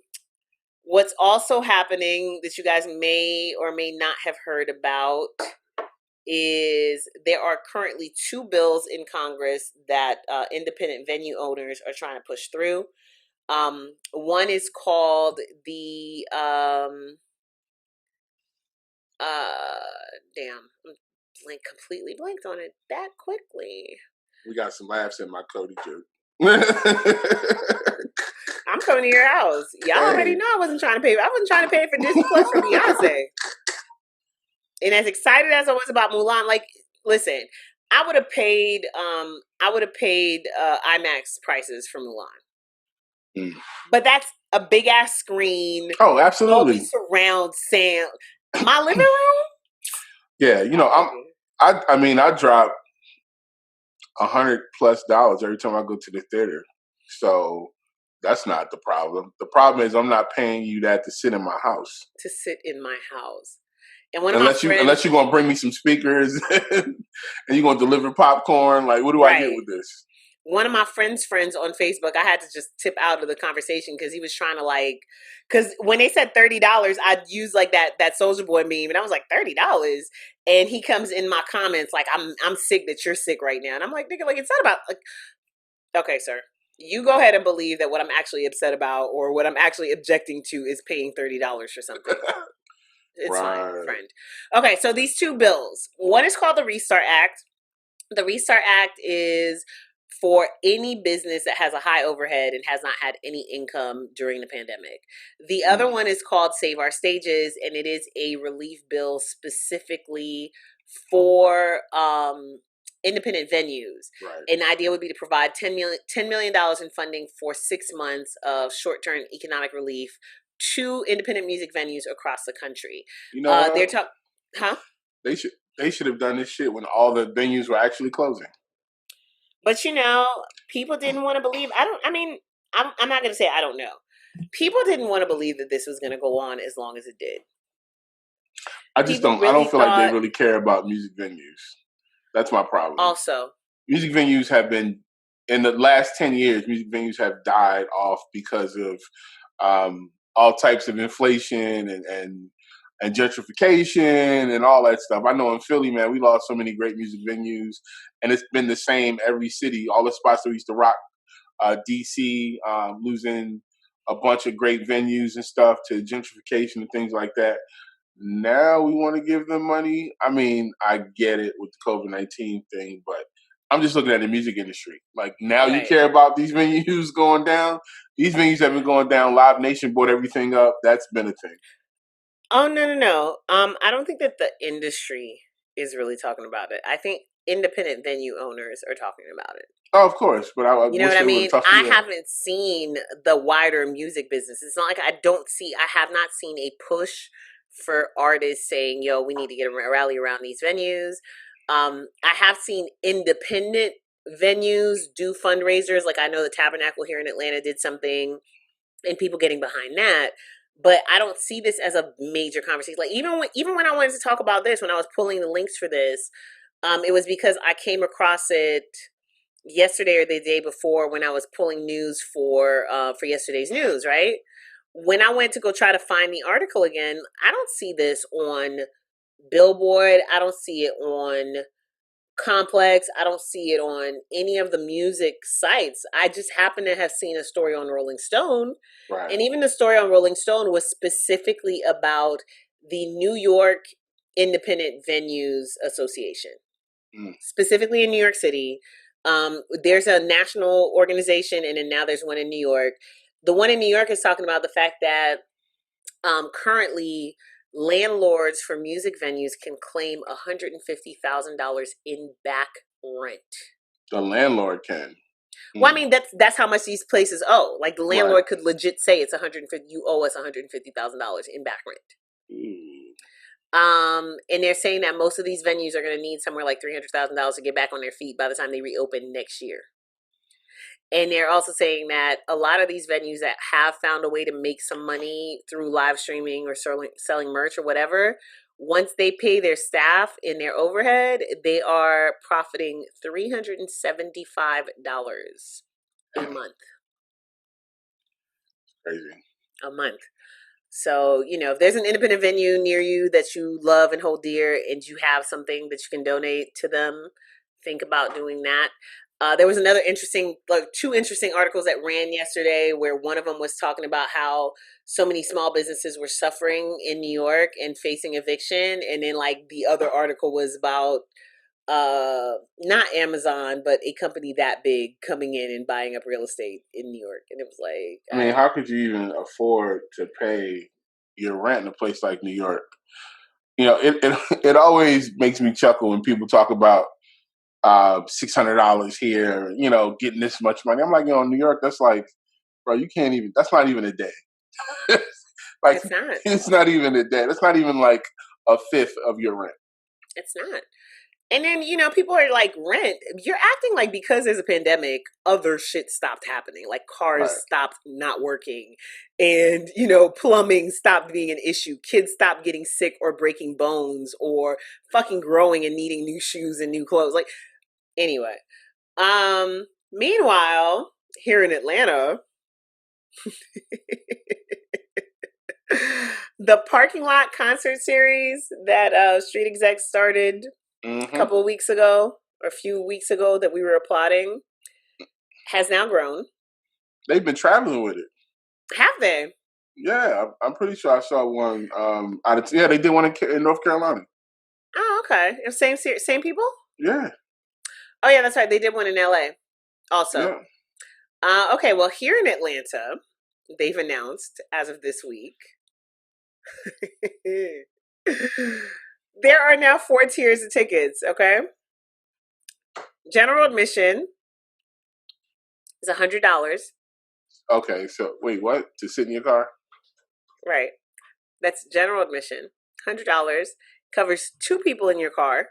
What's also happening that you guys may or may not have heard about is there are currently 2 bills in Congress that independent venue owners are trying to push through. One is called the completely blanked on it that quickly. We got some laughs in my Cody joke. I'm coming to your house. Y'all already know I wasn't trying to pay for Disney Plus for Beyonce. And as excited as I was about Mulan, like, listen, I would have paid IMAX prices for Mulan. But that's a big ass screen. Oh, absolutely. Surround sound. My living room? Yeah, I drop $100+ every time I go to the theater. So that's not the problem. The problem is I'm not paying you that to sit in my house. And unless you're gonna bring me some speakers and you're gonna deliver popcorn, like, what do I get with this? One of my friends on Facebook, I had to just tip out of the conversation because he was trying to because when they said $30, I'd use like that Soulja Boy meme, and I was like, $30, and he comes in my comments like, I'm sick that you're sick right now, and I'm like, nigga, like, it's not about okay, sir, you go ahead and believe that what I'm actually upset about or what I'm actually objecting to is paying $30 for something. It's fine, friend. Okay, so these 2 bills. One is called the Restart Act. The Restart Act is for any business that has a high overhead and has not had any income during the pandemic. The other one is called Save Our Stages, and it is a relief bill specifically for independent venues. Right. And the idea would be to provide $10 million in funding for 6 months of short-term economic relief to independent music venues across the country. They should have done this shit when all the venues were actually closing. But people didn't want to believe. I'm not going to say I don't know. People didn't want to believe that this was going to go on as long as it did. I don't feel like they really care about music venues. That's my problem. Also, music venues have been, in the last 10 years, music venues have died off because of all types of inflation and gentrification and all that stuff. I know in Philly, man, we lost so many great music venues, and it's been the same every city. All the spots that we used to rock, DC, losing a bunch of great venues and stuff to gentrification and things like that. Now we want to give them money. I mean, I get it with the COVID-19 thing, but I'm just looking at the music industry. Like, now you care about these venues going down. These venues have been going down. Live Nation bought everything up. That's been a thing. Oh, no. I don't think that the industry is really talking about it. I think independent venue owners are talking about it. Oh, of course. But you know what I mean? I haven't seen the wider music business. It's not like I have not seen a push for artists saying, yo, we need to get a rally around these venues. I have seen independent venues do fundraisers. Like, I know the Tabernacle here in Atlanta did something and people getting behind that. But I don't see this as a major conversation. Like, even when I wanted to talk about this, when I was pulling the links for this, it was because I came across it yesterday or the day before when I was pulling news for yesterday's news, right? When I went to go try to find the article again, I don't see this on Billboard. I don't see it on Complex. I don't see it on any of the music sites. I just happen to have seen a story on Rolling Stone. Right. And even the story on Rolling Stone was specifically about the New York Independent Venues Association. Specifically in New York City. There's a national organization, and then now there's one in New York. The one in New York is talking about the fact that currently landlords for music venues can claim $150,000 in back rent. The landlord can. Well, I mean, that's how much these places owe. Like, the landlord could legit say it's you owe us $150,000 in back rent. And they're saying that most of these venues are going to need somewhere like $300,000 to get back on their feet by the time they reopen next year. And they're also saying that a lot of these venues that have found a way to make some money through live streaming or selling merch or whatever, once they pay their staff in their overhead, they are profiting $375 a month. Crazy. A month. So, you know, if there's an independent venue near you that you love and hold dear and you have something that you can donate to them, think about doing that. There was another interesting, like two interesting articles that ran yesterday where one of them was talking about how so many small businesses were suffering in New York and facing eviction. And then like the other article was about not Amazon, but a company that big coming in and buying up real estate in New York. And it was like, I mean, how could you even afford to pay your rent in a place like New York? You know, it always makes me chuckle when people talk about $600 here, you know, getting this much money. I'm like, you know, in New York, that's like, bro, you can't even, that's not even a day. Like, it's not even a day. That's not even like a fifth of your rent. It's not. And then, you know, people are like, rent, you're acting like because there's a pandemic, other shit stopped happening. Like cars stopped not working and, you know, plumbing stopped being an issue. Kids stopped getting sick or breaking bones or fucking growing and needing new shoes and new clothes. Like, anyway. Meanwhile, here in Atlanta, the parking lot concert series that Street Execs started a couple of weeks ago, or a few weeks ago, that we were applauding, has now grown. They've been traveling with it. Have they? Yeah, I'm pretty sure I saw one out of they did one in North Carolina. Oh, okay. Same people? Yeah. Oh yeah, that's right. They did one in LA also. Yeah. Okay, well, here in Atlanta, they've announced as of this week there are now 4 tiers of tickets, okay? General admission is $100. Okay, so wait, what? To sit in your car? Right. That's general admission. $100 covers 2 people in your car.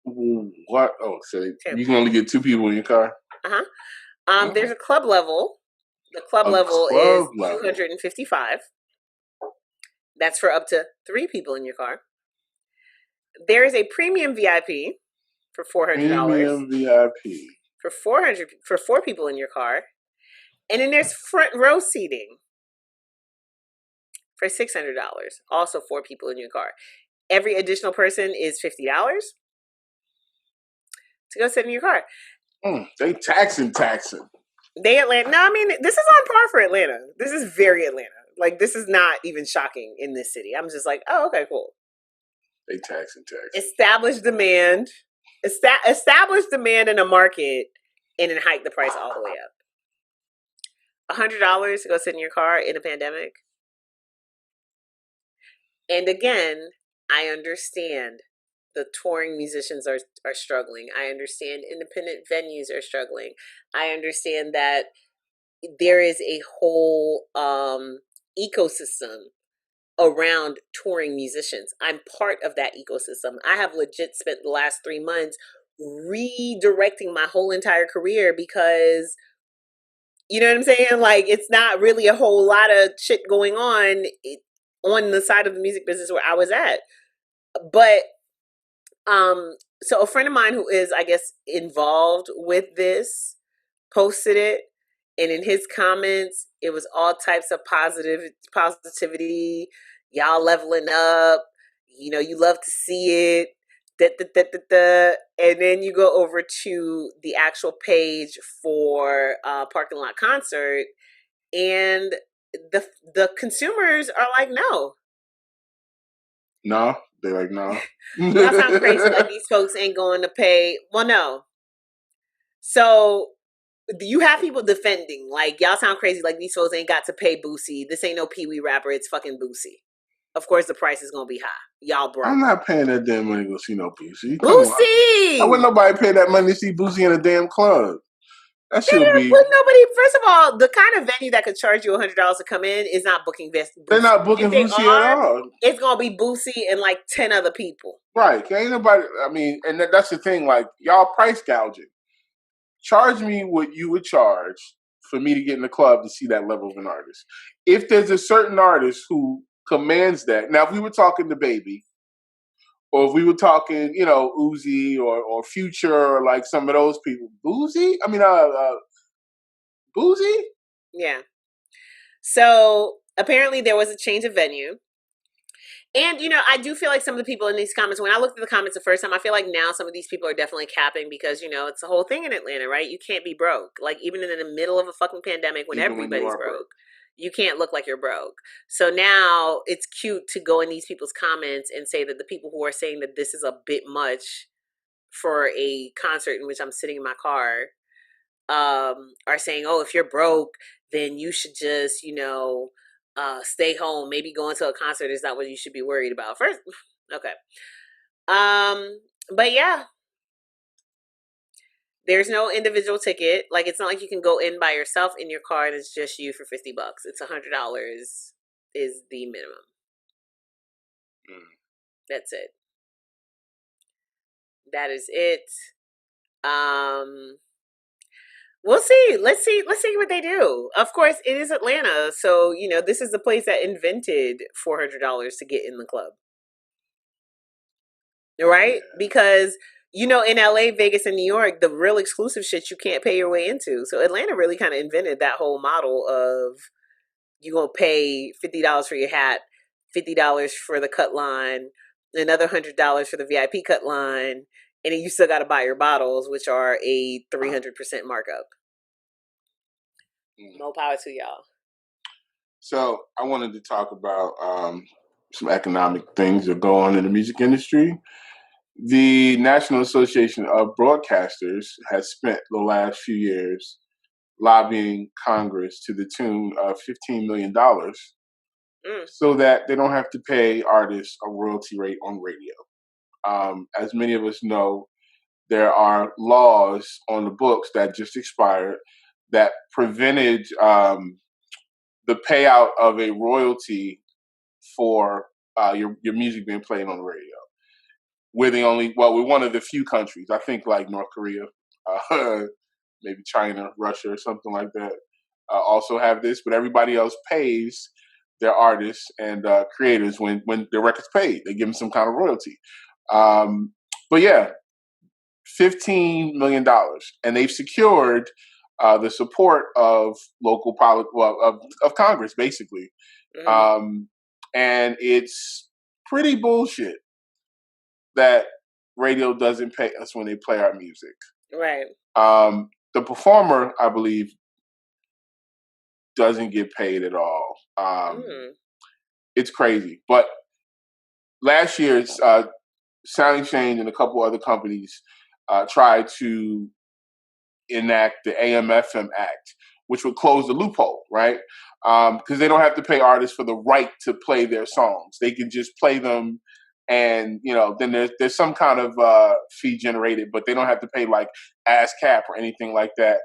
What? Oh, so you can only get 2 people in your car? Uh-huh. There's a club level. The club level is $255. That's for up to 3 people in your car. There is a premium VIP for $400. Premium VIP for 4 people in your car. And then there's front row seating for $600. Also 4 people in your car. Every additional person is $50 to go sit in your car. They taxing. They Atlanta. No, I mean, this is on par for Atlanta. This is very Atlanta. Like, this is not even shocking in this city. I'm just like, oh, okay, cool. They taxing. Establish demand. Establish demand in a market and then hike the price all the way up. $100 to go sit in your car in a pandemic. And again, I understand the touring musicians are struggling. I understand independent venues are struggling. I understand that there is a whole ecosystem around touring musicians. I'm part of that ecosystem. I have legit spent the last 3 months redirecting my whole entire career because, you know what I'm saying? Like, it's not really a whole lot of shit going on the side of the music business where I was at. But so a friend of mine who is, I guess, involved with this posted it, and in his comments it was all types of positivity, y'all leveling up, you know, you love to see it, and then you go over to the actual page for parking lot concert, and the consumers are like, no, they're like, no. Y'all sound crazy. Like, these folks ain't going to pay. Well, no. So you have people defending, like, y'all sound crazy. Like, these folks ain't got to pay Boosie. This ain't no Pee Wee rapper. It's fucking Boosie. Of course, the price is gonna be high. Y'all broke. I'm not paying that damn money to go see no Boosie. Boosie! I wouldn't nobody pay that money to see Boosie in a damn club. That should be. Nobody. First of all, the kind of venue that could charge you $100 to come in is not booking Boosie. They're not booking Boosie at all. It's gonna be Boosie and like 10 other people. Right? Ain't nobody. I mean, and that's the thing. Like, y'all price gouging. charge me what you would charge for me to get in the club to see that level of an artist. If there's a certain artist who commands that, now if we were talking to Baby, or if we were talking, Uzi or Future or like some of those people, Boozy? Boozy? Yeah. So apparently there was a change of venue. And, I do feel like some of the people in these comments, when I looked at the comments the first time, I feel like now some of these people are definitely capping because, it's the whole thing in Atlanta, right? You can't be broke. Like, even in the middle of a fucking pandemic when Even when you everybody's are broke. you can't look like you're broke. So now it's cute to go in these people's comments and say that the people who are saying that this is a bit much for a concert in which I'm sitting in my car are saying, oh, if you're broke, then you should just, stay home. Maybe going to a concert is not what you should be worried about. First, okay. But yeah, there's no individual ticket. Like, it's not like you can go in by yourself in your car and it's just you for $50. It's $100 is the minimum. That's it. That is it. We'll see. Let's see what they do. Of course, it is Atlanta, so this is the place that invented $400 to get in the club, right? Yeah. Because in LA, Vegas, and New York, the real exclusive shit you can't pay your way into. So Atlanta really kind of invented that whole model of you gonna pay $50 for your hat, $50 for the cut line, another $100 for the VIP cut line, and then you still got to buy your bottles, which are a 300% markup. More power to y'all. So I wanted to talk about some economic things that go on in the music industry. The National Association of Broadcasters has spent the last few years lobbying Congress to the tune of $15 million so that they don't have to pay artists a royalty rate on radio. As many of us know, there are laws on the books that just expired that prevented the payout of a royalty for your music being played on the radio. We're one of the few countries, I think like North Korea, maybe China, Russia, or something like that, also have this, but everybody else pays their artists and creators when their record's paid. They give them some kind of royalty. But yeah, $15 million. And they've secured the support of local of Congress, basically. And it's pretty bullshit that radio doesn't pay us when they play our music. Right. The performer, I believe, doesn't get paid at all. It's crazy. But last year, Sound Exchange and a couple other companies tried to enact the AM/FM Act, which would close the loophole, right? Because they don't have to pay artists for the right to play their songs. They can just play them, and then there's some kind of fee generated, but they don't have to pay like ASCAP or anything like that.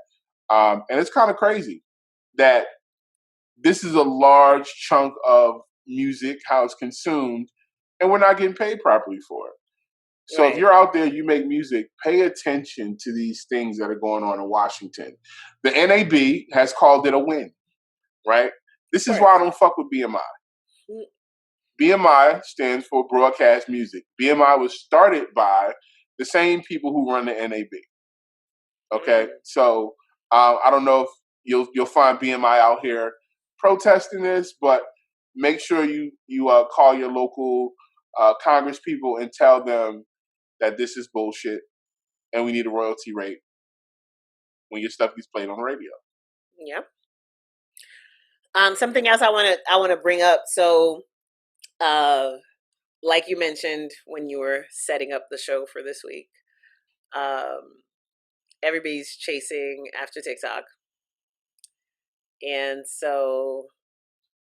And it's kind of crazy that this is a large chunk of music, how it's consumed, and we're not getting paid properly for it. So If you're out there, you make music, pay attention to these things that are going on in Washington. The NAB has called it a win, right? This is why I don't fuck with BMI. BMI stands for Broadcast Music. BMI was started by the same people who run the NAB. Okay, so I don't know if you'll find BMI out here protesting this, but make sure you call your local Congress people and tell them that this is bullshit and we need a royalty rate when your stuff gets played on the radio. Yep. Something else I want to bring up. So, like you mentioned when you were setting up the show for this week, everybody's chasing after TikTok. And so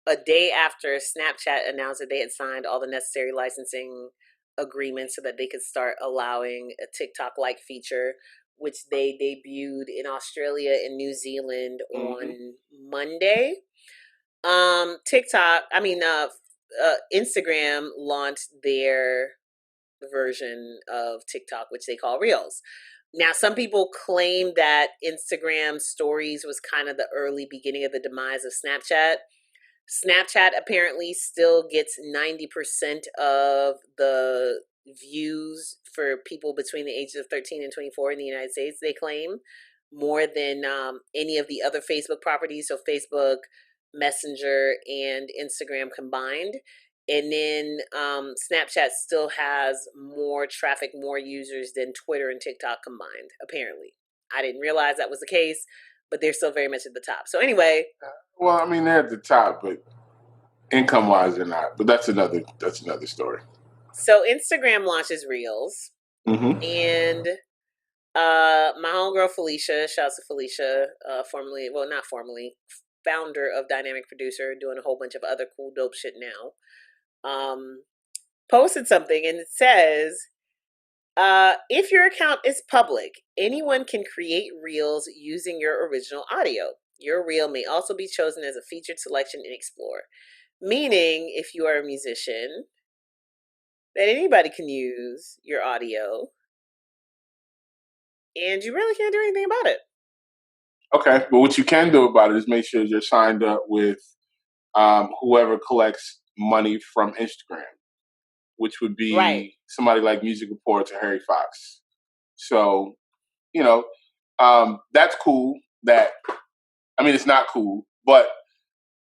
a day after Snapchat announced that they had signed all the necessary licensing agreements so that they could start allowing a TikTok-like feature, which they debuted in Australia and New Zealand on Monday. Instagram launched their version of TikTok, which they call Reels. Now, some people claim that Instagram stories was kind of the early beginning of the demise of Snapchat. Snapchat apparently still gets 90% of the views for people between the ages of 13 and 24 in the United States, they claim, more than any of the other Facebook properties. So Facebook, Messenger, and Instagram combined. And then Snapchat still has more traffic, more users than Twitter and TikTok combined, apparently. I didn't realize that was the case, but they're still very much at the top. So anyway. Well, I mean, they're at the top, but income-wise, they're not. But that's another story. So Instagram launches Reels. Mm-hmm. And my homegirl Felicia, shouts to Felicia, not formerly, founder of Dynamic Producer, doing a whole bunch of other cool, dope shit now, posted something and it says, if your account is public, anyone can create reels using your original audio. Your reel may also be chosen as a featured selection in Explore. Meaning, if you are a musician, that anybody can use your audio and you really can't do anything about it. Okay, but what you can do about it is make sure you're signed up with whoever collects money from Instagram, which would be somebody like Music Reports or Harry Fox. So, that's cool. It's not cool, but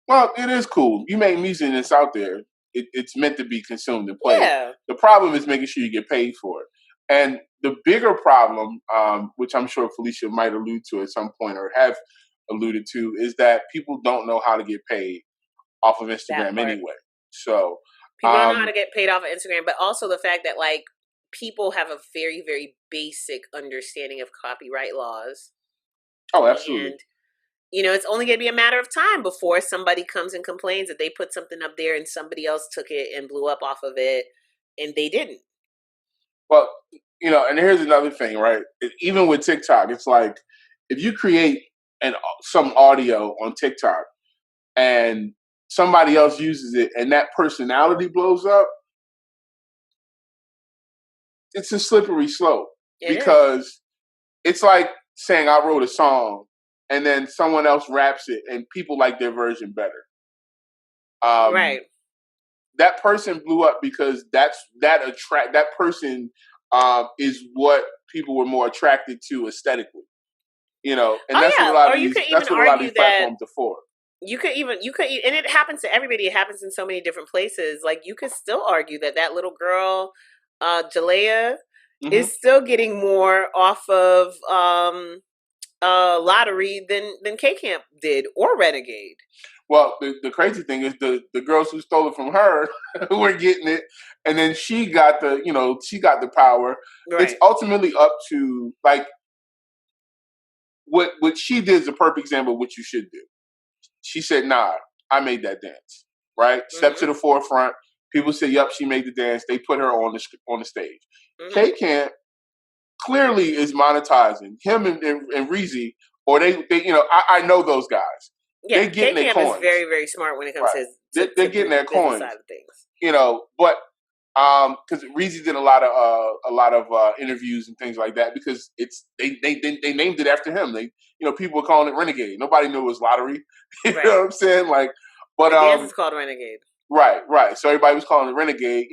it is cool. You make music and it's out there. It's meant to be consumed and played. Yeah. The problem is making sure you get paid for it. And the bigger problem, which I'm sure Felicia might allude to at some point or have alluded to, is that people don't know how to get paid off of Instagram anyway. So people don't know how to get paid off of Instagram, but also the fact that like people have a very, very basic understanding of copyright laws. Oh, absolutely. And it's only going to be a matter of time before somebody comes and complains that they put something up there and somebody else took it and blew up off of it and they didn't. Well, and here's another thing, right? Even with TikTok, it's like if you create some audio on TikTok and somebody else uses it and that personality blows up, it's a slippery slope because it's like saying I wrote a song and then someone else raps it and people like their version better. Right. That person blew up because that person is what people were more attracted to aesthetically. And that's what a lot of these platforms are for. You could even, and it happens to everybody. It happens in so many different places. Like you could still argue that little girl, Jalea, is still getting more off of Lottery than K-Camp did or Renegade. Well, the crazy thing is the girls who stole it from her who were getting it, and then she got the power. Right. It's ultimately up to like what she did is a perfect example of what you should do. She said, "Nah, I made that dance." Right, step to the forefront. People say, "Yup, she made the dance." They put her on the stage. K-Camp clearly is monetizing him and Reezy, or they I know those guys. Yeah, they're getting their coins. Is very, very smart when it comes to they're getting their coins side of things. But because Reezy did a lot of interviews and things like that because they named it after him. People were calling it Renegade. Nobody knew it was Lottery. You know what I'm saying? Like, but the dance is called Renegade. Right. So everybody was calling it Renegade.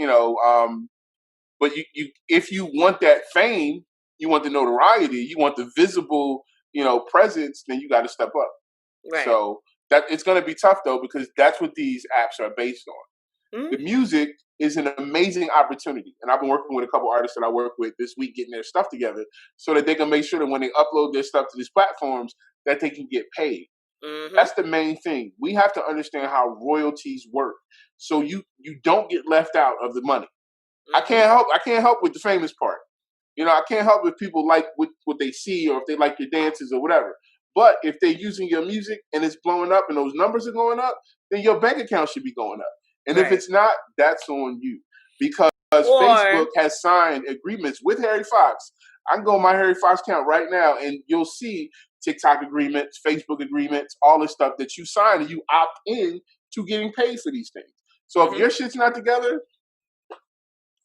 But you if you want that fame, you want the notoriety, you want the visible presence, then you got to step up. Right. So that it's going to be tough though because that's what these apps are based on. The music is an amazing opportunity, and I've been working with a couple artists that I work with this week, getting their stuff together so that they can make sure that when they upload their stuff to these platforms, that they can get paid. That's the main thing. We have to understand how royalties work, so you don't get left out of the money. I can't help with the famous part. I can't help if people like what they see or if they like your dances or whatever. But if they're using your music and it's blowing up and those numbers are going up, then your bank account should be going up. And if it's not, that's on you. Because Facebook has signed agreements with Harry Fox. I can go on my Harry Fox account right now and you'll see TikTok agreements, Facebook agreements, all this stuff that you sign and you opt in to getting paid for these things. So if your shit's not together,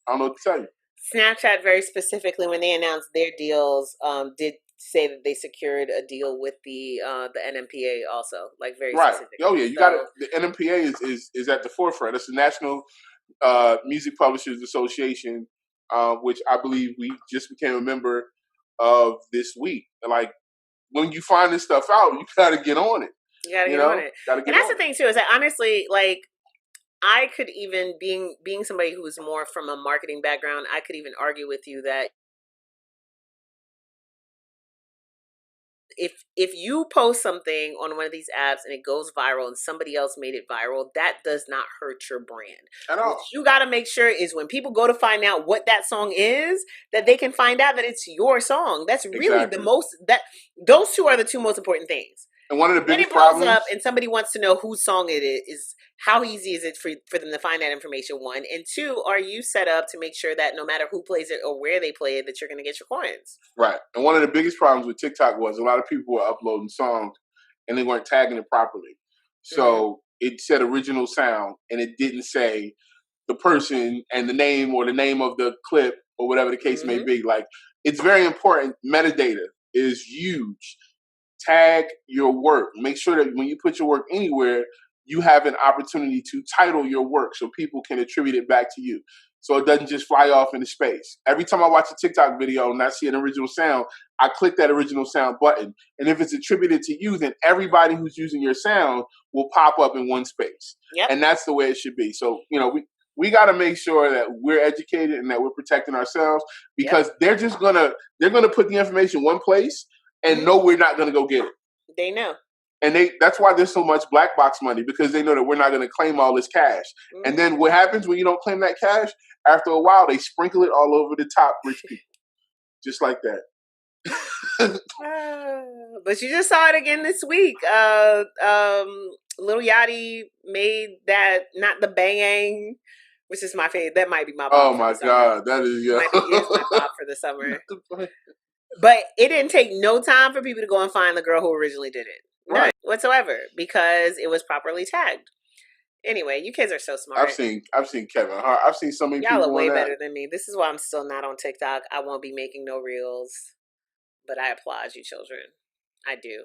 I don't know what to tell you. Snapchat very specifically, when they announced their deals, did say that they secured a deal with the NMPA also, like very Right. specifically. Oh yeah, you got it. The NMPA is at the forefront. It's the National Music Publishers Association, which I believe we just became a member of this week. And like when you find this stuff out, you got to get on it. You got to get on it. And that's the thing too, is that honestly, like, I could even, being somebody who's more from a marketing background, I could even argue with you that if you post something on one of these apps and it goes viral and somebody else made it viral, that does not hurt your brand. At all. What you got to make sure is when people go to find out what that song is, that they can find out that it's your song. That's really the most, that those two are the two most important things. And one of the biggest problems, up and somebody wants to know whose song it is how easy is it for them to find that information, one, and two, are you set up to make sure that no matter who plays it or where they play it, that you're going to get your coins? Right. And one of the biggest problems with TikTok was a lot of people were uploading songs and they weren't tagging it properly. So it said original sound and it didn't say the person and the name or the name of the clip or whatever the case may be. Like, it's very important. Metadata is huge. Tag your work. Make sure that when you put your work anywhere, you have an opportunity to title your work so people can attribute it back to you. So it doesn't just fly off into space. Every time I watch a TikTok video and I see an original sound, I click that original sound button. And if it's attributed to you, then everybody who's using your sound will pop up in one space. Yep. And that's the way it should be. So, you know, we got to make sure that we're educated and that we're protecting ourselves, because they're gonna put the information one place and know we're not gonna go get it. They know. And that's why there's so much black box money, because they know that we're not going to claim all this cash. And then what happens when you don't claim that cash? After a while, they sprinkle it all over the top rich people. Just like that. But you just saw it again this week. Lil Yachty made that, not the bang, which is my favorite. That might be my bop. Oh my God. That is, is my bop for the summer. But it didn't take no time for people to go and find the girl who originally did it. None whatsoever, because it was properly tagged. Anyway, you kids are so smart. I've seen Kevin Hart. I've seen so many people. Y'all are way better than me. This is why I'm still not on TikTok. I won't be making no reels, but I applaud you, children. I do.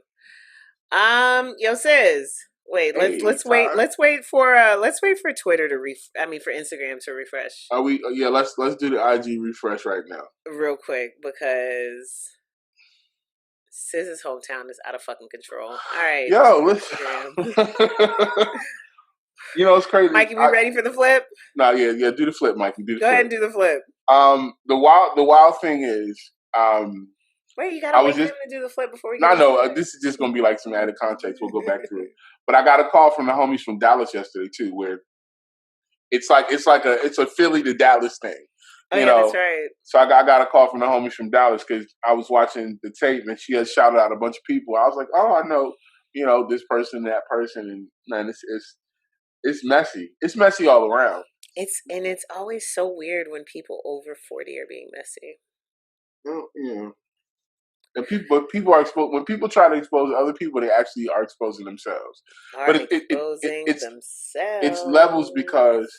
Yo, sis. Wait, let's wait. Let's wait for Twitter to for Instagram to refresh. Are we? Yeah, let's do the IG refresh right now, real quick, because Sis's hometown is out of fucking control. All right, yo, listen. You know, it's crazy. Mikey, we ready for the flip? No, yeah, do the flip, Mikey. Go ahead and do the flip. The wild thing is, wait, you gotta wait for him to do the flip before we. No, this is just gonna be like some added context. We'll go back through it. But I got a call from the homies from Dallas yesterday too, where it's a Philly to Dallas thing. You know? That's right. So I got a call from the homies from Dallas because I was watching the tape and she had shouted out a bunch of people. I was like, oh, I know, you know, this person, that person, and man, it's messy. It's messy all around. It's always so weird when people over 40 are being messy. Well, yeah. And people are exposed. When people try to expose other people, they actually are exposing themselves. It's levels, because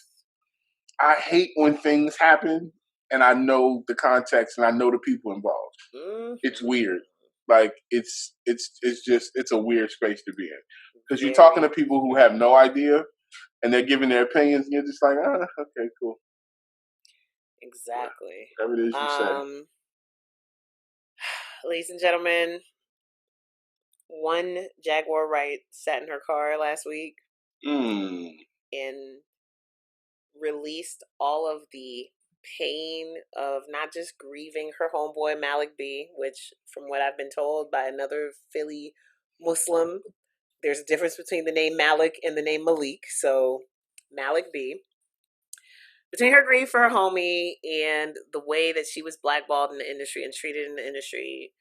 I hate when things happen and I know the context and I know the people involved. Mm-hmm. It's weird. Like it's a weird space to be in, because you're talking to people who have no idea and they're giving their opinions and you're just like, okay, cool. Exactly. Whatever it is you say. Ladies and gentlemen, one Jaguar Wright sat in her car last week and released all of the pain of not just grieving her homeboy Malik B, which from what I've been told by another Philly Muslim, there's a difference between the name Malik and the name Malik. So Malik B. Between her grief for her homie and the way that she was blackballed in the industry and treated in the industry,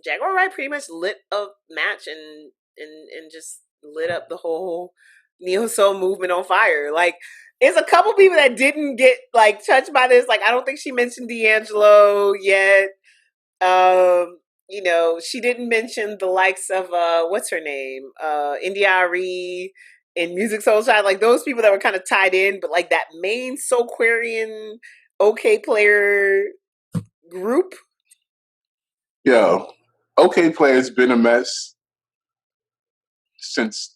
Jaguar Wright pretty much lit a match and just lit up the whole neo soul movement on fire. Like, there's a couple people that didn't get like touched by this. Like, I don't think she mentioned D'Angelo yet. You know, she didn't mention the likes of what's her name, India Arie and Music Soul Child, like those people that were kind of tied in, but like that main Soulquarian OK Player group. Yo, OK Player's been a mess since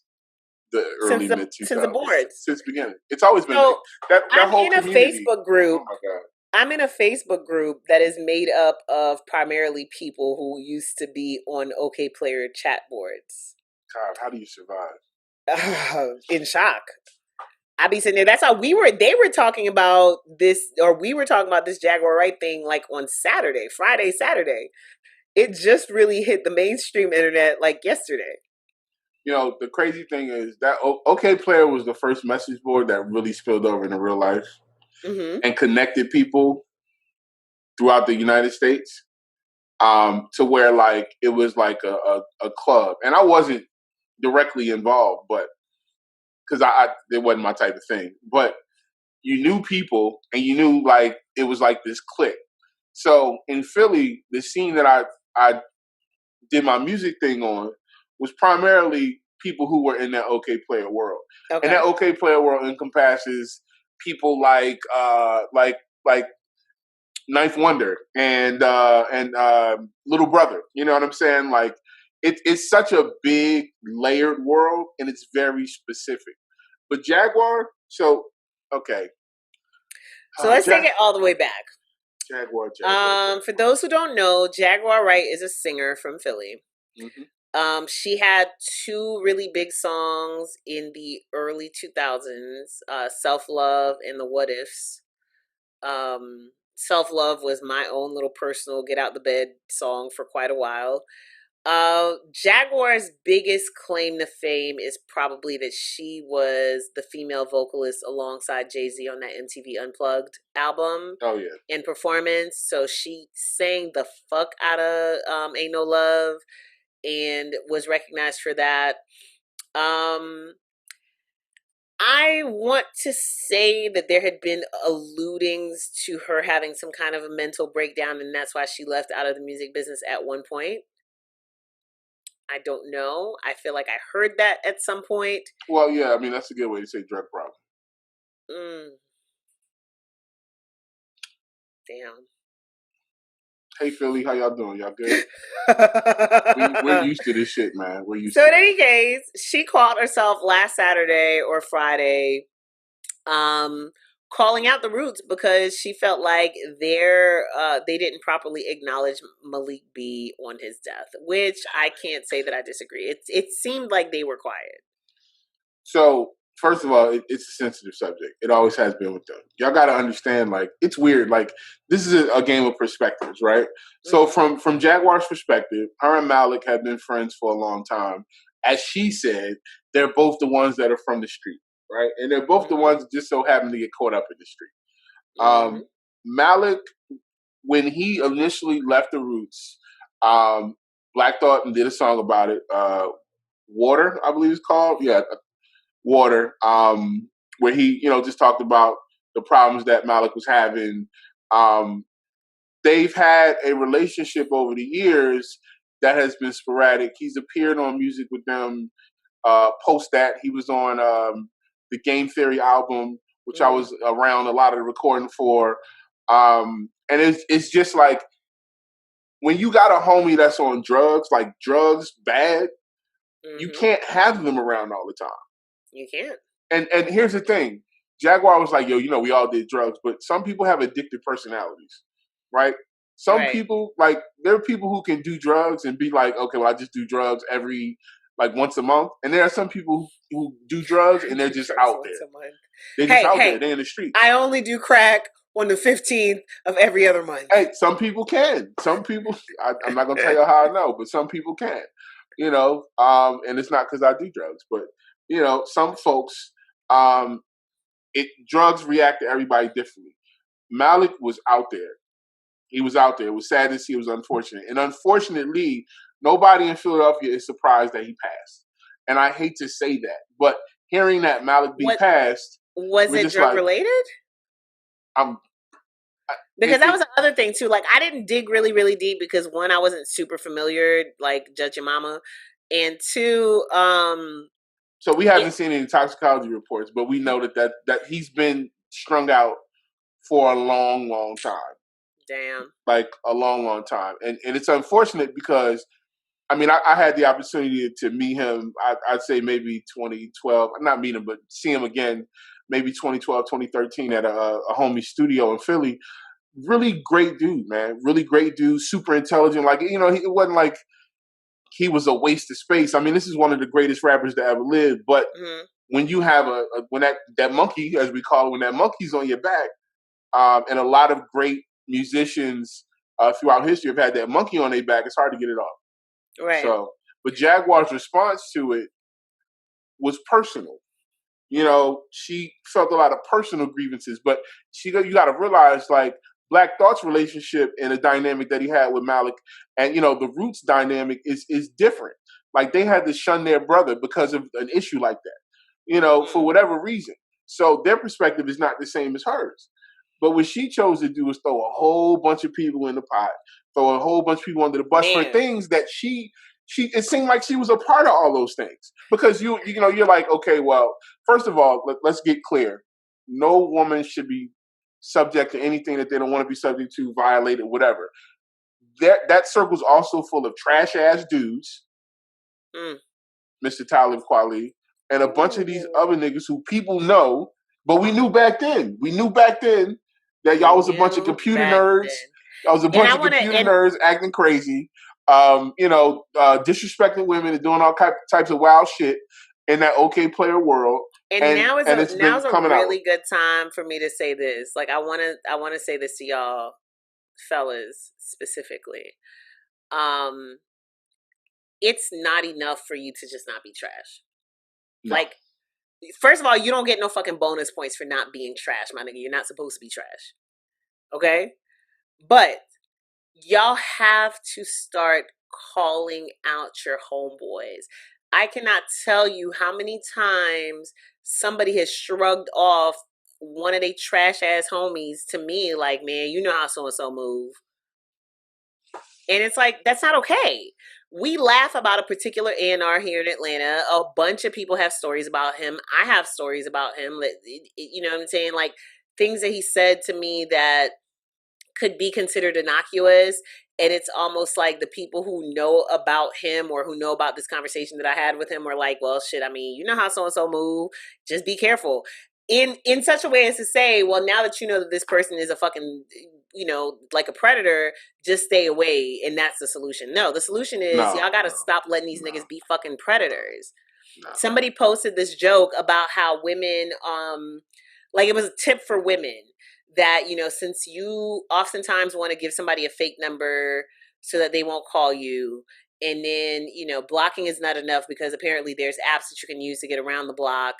the early mid Since the 2000s, boards. since beginning. It's always been So that I'm whole in a community. Facebook group. Oh my god. I'm in a Facebook group that is made up of primarily people who used to be on OK Player chat boards. God, how do you survive? In shock. I be sitting there. That's how they were talking about this, or we were talking about this Jaguar Wright thing like on Friday, Saturday. It just really hit the mainstream internet like yesterday. You know, the crazy thing is that OK Player was the first message board that really spilled over into real life and connected people throughout the United States, to where like it was like a club. And I wasn't directly involved, but because it wasn't my type of thing. But you knew people and you knew like it was like this clique. So in Philly, the scene that I did my music thing on was primarily people who were in that OK Player world. Okay. And that OK Player world encompasses people like Ninth Wonder and Little Brother. You know what I'm saying? Like it's such a big layered world and it's very specific. But Jaguar, so okay. So let's take it all the way back. Jaguar. For those who don't know, Jaguar Wright is a singer from Philly. Mm-hmm. She had two really big songs in the early 2000s, Self Love and The What Ifs. Self Love was my own little personal get out the bed song for quite a while. Jaguar's biggest claim to fame is probably that she was the female vocalist alongside Jay-Z on that MTV Unplugged album. Oh yeah. In performance. So she sang the fuck out of Ain't No Love and was recognized for that. I want to say that there had been alludings to her having some kind of a mental breakdown, and that's why she left out of the music business at one point. I don't know. I feel like I heard that at some point. Well, yeah, I mean, that's a good way to say drug problem. Damn. Hey, Philly, how y'all doing? Y'all good? we're used to this shit, man. We're used to it. So in any case, she called herself last Saturday or Friday calling out the Roots because she felt like they didn't properly acknowledge Malik B on his death, which I can't say that I disagree. It seemed like they were quiet. So first of all, it's a sensitive subject. It always has been with them. Y'all got to understand, like, it's weird. Like, this is a game of perspectives, right? So from Jaguar's perspective, her and Malik have been friends for a long time. As she said, they're both the ones that are from the street, right? And they're both the ones that just so happen to get caught up in the street. Malik, when he initially left the Roots, Black Thought and did a song about it. Water, I believe it's called. Yeah, Water, where he, just talked about the problems that Malik was having. They've had a relationship over the years that has been sporadic. He's appeared on music with them. Post that, he was on the Game Theory album, which I was around a lot of the recording for. And it's just like, when you got a homie that's on drugs, like drugs bad, you can't have them around all the time. You can't. And here's the thing. Jaguar was like, yo, we all did drugs, but some people have addictive personalities, right? Some people, like, there are people who can do drugs and be like, okay, well, I just do drugs once a month. And there are some people who do drugs and they're just out there. They're just out there. They're in the street. I only do crack on the 15th of every other month. Hey, some people can. Some people, I'm not going to tell you how I know, but some people can, and it's not because I do drugs, but, some folks, drugs react to everybody differently. Malik was out there. He was out there. It was sad to see. It was unfortunate. And unfortunately, nobody in Philadelphia is surprised that he passed. And I hate to say that, but hearing that Malik B passed. Was it drug related? Because that was the other thing too. Like, I didn't dig really, really deep because one, I wasn't super familiar, like Judge Your Mama. And two, So we haven't seen any toxicology reports, but we know that he's been strung out for a long, long time. Damn. Like a long, long time. And it's unfortunate because, I mean, I had the opportunity to meet him, I'd say maybe 2012, not meet him, but see him again, maybe 2012, 2013 at a homie studio in Philly. Really great dude, man. Really great dude, super intelligent. Like, you know, it wasn't like he was a waste of space. I mean, this is one of the greatest rappers to ever live. But when you have when that monkey, as we call it, when that monkey's on your back, and a lot of great musicians throughout history have had that monkey on their back, it's hard to get it off. Right. So, but Jaguar's response to it was personal. You know, she felt a lot of personal grievances, but you got to realize, like, Black Thought's relationship and the dynamic that he had with Malik, and you know, the Roots dynamic is different. Like, they had to shun their brother because of an issue like that, you know, for whatever reason. So their perspective is not the same as hers. But what she chose to do is throw a whole bunch of people in the pot, throw a whole bunch of people under the bus for things that she it seemed like she was a part of all those things. Because you know, you're like, okay, well, first of all, let's get clear. No woman should be subject to anything that they don't want to be subject to, violated, whatever. That circle's also full of trash ass dudes, Mr. Talib Kweli, and a bunch of these other niggas who people know, but we knew back then. We knew back then that y'all was a bunch of computer nerds. Y'all was a bunch of computer nerds acting crazy, you know, disrespecting women and doing all types of wild shit in that OK Player world. And now is a really good time for me to say this. Like, I want to say this to y'all fellas specifically. It's not enough for you to just not be trash. No. Like, first of all, you don't get no fucking bonus points for not being trash, my nigga. You're not supposed to be trash. Okay? But y'all have to start calling out your homeboys. I cannot tell you how many times somebody has shrugged off one of they trash ass homies to me, like, man, you know how so-and-so move. And it's like, that's not okay. We laugh about a particular A&R here in Atlanta. A bunch of people have stories about him. I have stories about him. You know what I'm saying? Like, things that he said to me that could be considered innocuous. And it's almost like the people who know about him or who know about this conversation that I had with him are like, well, shit, I mean, you know how so-and-so move. Just be careful. In such a way as to say, well, now that you know that this person is a fucking, you know, like a predator, just stay away, and that's the solution. No, the solution is y'all gotta stop letting these niggas be fucking predators. Somebody posted this joke about how women, like, it was a tip for women that, you know, since you oftentimes want to give somebody a fake number so that they won't call you, and then, you know, blocking is not enough because apparently there's apps that you can use to get around the block.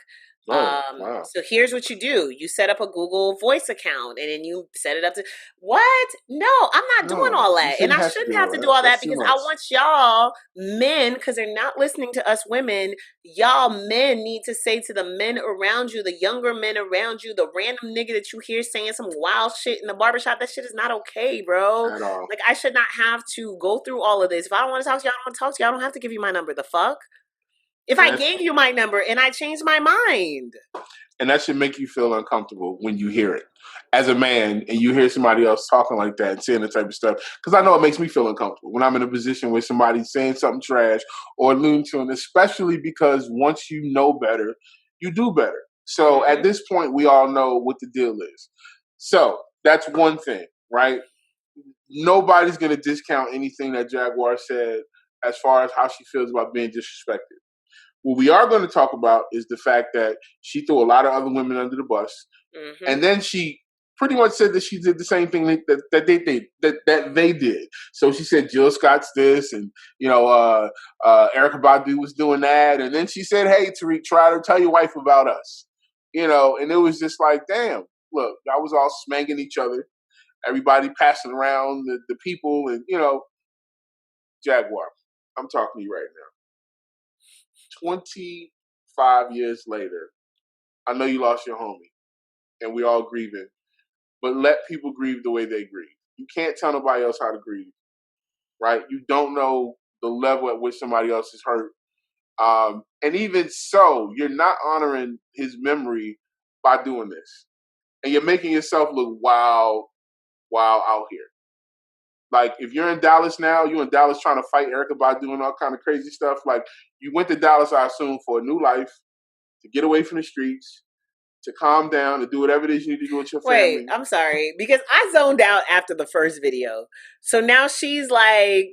Wow. So here's what you do. You set up a Google Voice account and then you set it up to what? No, I'm not doing all that. And I shouldn't have to do all that because I want y'all men, because they're not listening to us women. Y'all men need to say to the men around you, the younger men around you, the random nigga that you hear saying some wild shit in the barbershop, that shit is not okay, bro. At all. Like, I should not have to go through all of this. If I don't want to talk to you, I don't want to talk to you. I don't have to give you my number. The fuck? If I gave you my number and I changed my mind. And that should make you feel uncomfortable when you hear it. As a man, and you hear somebody else talking like that and saying that type of stuff. Because I know it makes me feel uncomfortable when I'm in a position where somebody's saying something trash or alluding to it, especially because once you know better, you do better. So at this point, we all know what the deal is. So that's one thing, right? Nobody's going to discount anything that Jaguar said as far as how she feels about being disrespected. What we are going to talk about is the fact that she threw a lot of other women under the bus, and then she pretty much said that she did the same thing that they did. So she said Jill Scott's this, and you know, Erykah Badu was doing that, and then she said, "Hey, Tariq, try to tell your wife about us," you know, and it was just like, damn, look, I was all smanging each other, everybody passing around the people, and you know, Jaguar, I'm talking to you right now. 25 years later, I know you lost your homie, and we all grieving, but let people grieve the way they grieve. You can't tell nobody else how to grieve, right? You don't know the level at which somebody else is hurt And even so, you're not honoring his memory by doing this, and you're making yourself look wild out here. Like if you're in Dallas now, you're in Dallas trying to fight Erica by doing all kind of crazy stuff. Like you went to Dallas, I assume, for a new life, to get away from the streets, to calm down, to do whatever it is you need to do with your family. Wait, I'm sorry, because I zoned out after the first video. So now she's like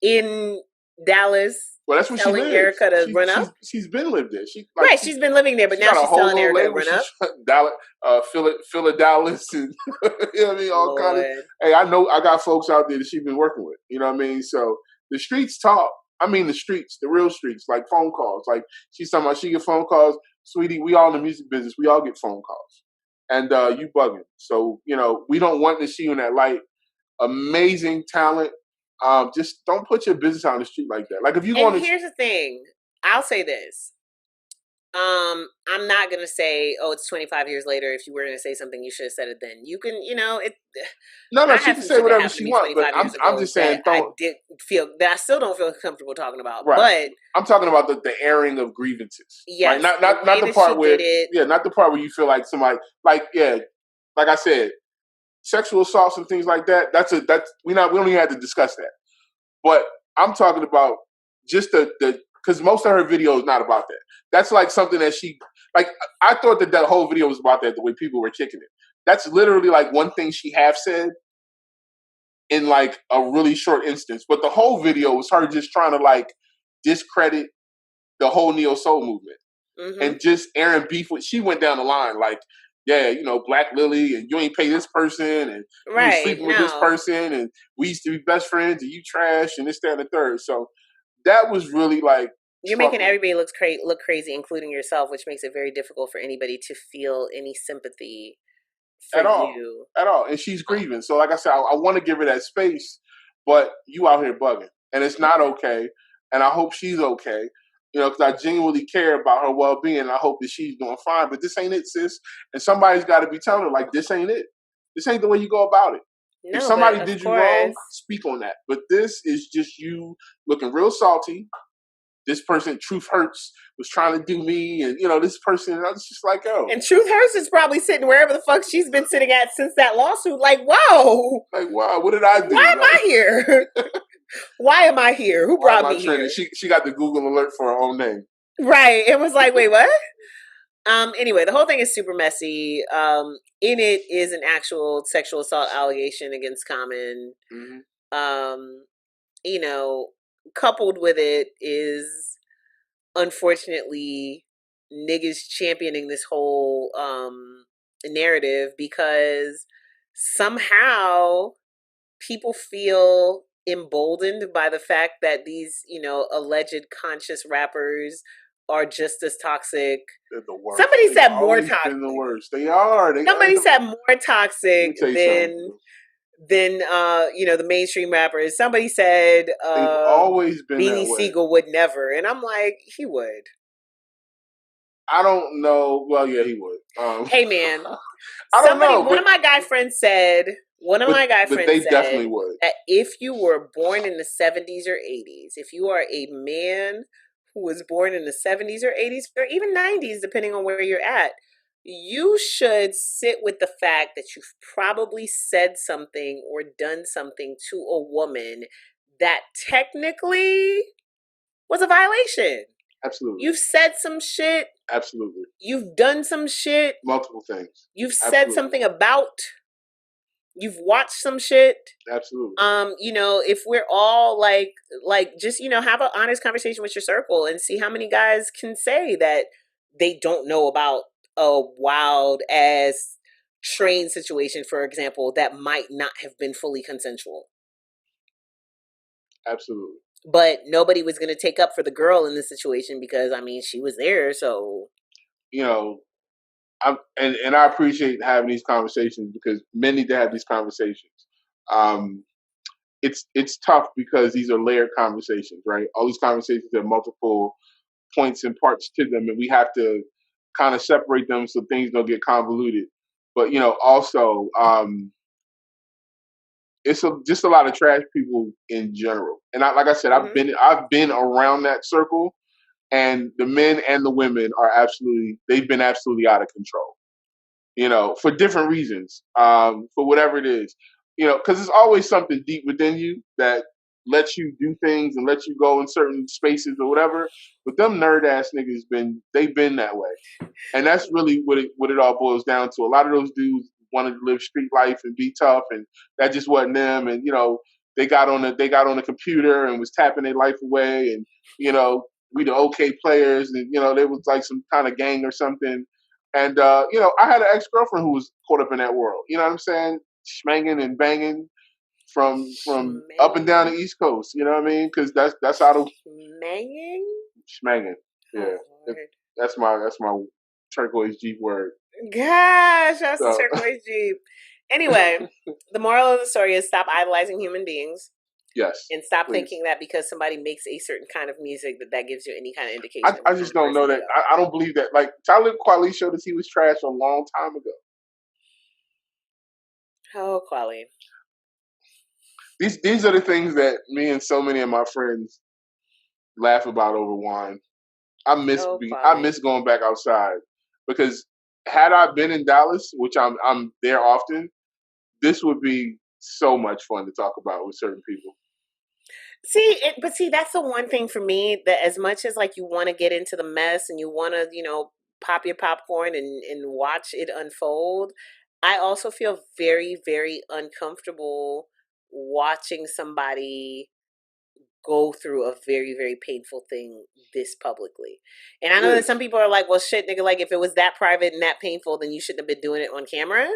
in Dallas. Well, that's where she lives. Erica to run up. She's been lived there. She's been living there, but now she's telling Erica to run up. Dallas, Dallas, and you know what I mean. All kind of. Hey, I know I got folks out there that she's been working with. You know what I mean. So the streets talk. I mean the streets, the real streets, like phone calls. Like she's talking about, she get phone calls. Sweetie, we all in the music business. We all get phone calls, and you bugging. So you know we don't want to see you in that light. Amazing talent. Just don't put your business out on the street like that. Like if you want to. Here's the thing. I'll say this. I'm not gonna say, oh, it's 25 years later. If you were gonna say something, you should have said it then. You can, you know, it. No, she can say whatever she wants. But I'm just saying, I did feel that I still don't feel comfortable talking about. Right. But I'm talking about the airing of grievances. Yes, right? Not the part where not the part where you feel like somebody like I said, sexual assaults and things like that. That's we don't even have to discuss that. But I'm talking about just the because most of her video is not about that. That's like something that she like. I thought that whole video was about that, the way people were kicking it. That's literally like one thing she have said in like a really short instance. But the whole video was her just trying to like discredit the whole neo soul movement and just airing beef with. She went down the line like, yeah, you know, Black Lily, and you ain't pay this person, and you sleeping with this person, and we used to be best friends, and you trash, and this, that, and the third. So that was really like you're making everybody look crazy, including yourself, which makes it very difficult for anybody to feel any sympathy for you at all. And she's grieving. So, like I said, I want to give her that space, but you out here bugging, and it's not okay. And I hope she's okay. You know, because I genuinely care about her well-being. And I hope that she's doing fine. But this ain't it, sis. And somebody's got to be telling her, like, this ain't it. This ain't the way you go about it. No, if somebody did you wrong, speak on that. But this is just you looking real salty. This person, Truth Hurts, was trying to do me. And, you know, this person, I was just like, oh. And Truth Hurts is probably sitting wherever the fuck she's been sitting at since that lawsuit. Like, whoa. Like, wow, what did I do? Why am I here? Why am I here? Who brought me here? She got the Google alert for her own name. Right. It was like, wait, what? Anyway, the whole thing is super messy. In it is an actual sexual assault allegation against Common. You know, coupled with it is, unfortunately, niggas championing this whole narrative because somehow people feel emboldened by the fact that these, you know, alleged conscious rappers are just as toxic. They're the worst. Somebody said more toxic. Been the worst. They are. Somebody said more toxic than you know, the mainstream rappers. Somebody said they've always been Beanie Siegel would never, and I'm like, he would. I don't know. Well, yeah, he would. Hey, man. I don't know. One of my guy friends said. They definitely would. That if you were born in the 70s or 80s, if you are a man who was born in the 70s or 80s or even 90s, depending on where you're at, you should sit with the fact that you've probably said something or done something to a woman that technically was a violation. Absolutely. You've said some shit. Absolutely. You've done some shit. Multiple things. You've said something about. You've watched some shit. Absolutely. You know, if we're all like just, you know, have an honest conversation with your circle and see how many guys can say that they don't know about a wild ass train situation, for example, that might not have been fully consensual. Absolutely. But nobody was going to take up for the girl in this situation because, I mean, she was there, so. You know, and I appreciate having these conversations because men need to have these conversations. It's tough because these are layered conversations, right? All these conversations have multiple points and parts to them, and we have to kind of separate them so things don't get convoluted. But you know, also, it's just a lot of trash people in general. And like I said, I've been around that circle, and the men and the women they've been absolutely out of control. For different reasons, for whatever it is, because there's always something deep within you that lets you do things and lets you go in certain spaces or whatever. But them nerd ass niggas they've been that way, and that's really what it all boils down to. A lot of those dudes wanted to live street life and be tough, and that just wasn't them. And they got on the computer and was tapping their life away, and we the OK players, and there was like some kind of gang or something. And I had an ex-girlfriend who was caught up in that world. You know what I'm saying? Schmanging and banging from up and down the East Coast. You know what I mean? Because that's how the schmanging. Yeah, that's my turquoise Jeep word. Gosh, that's a turquoise Jeep. Anyway, the moral of the story is stop idolizing human beings. Yes. And stop thinking that because somebody makes a certain kind of music that gives you any kind of indication. I just don't know that. I don't believe that. Like, Talib Kweli showed us he was trash a long time ago. Oh, Kweli. These are the things that me and so many of my friends laugh about over wine. I miss going back outside, because had I been in Dallas, which I'm there often, this would be so much fun to talk about with certain people. See, that's the one thing for me, that as much as like you want to get into the mess and you want to, pop your popcorn and watch it unfold, I also feel very, very uncomfortable watching somebody go through a very, very painful thing this publicly. And I know that some people are like, well, shit, nigga, like if it was that private and that painful, then you shouldn't have been doing it on camera.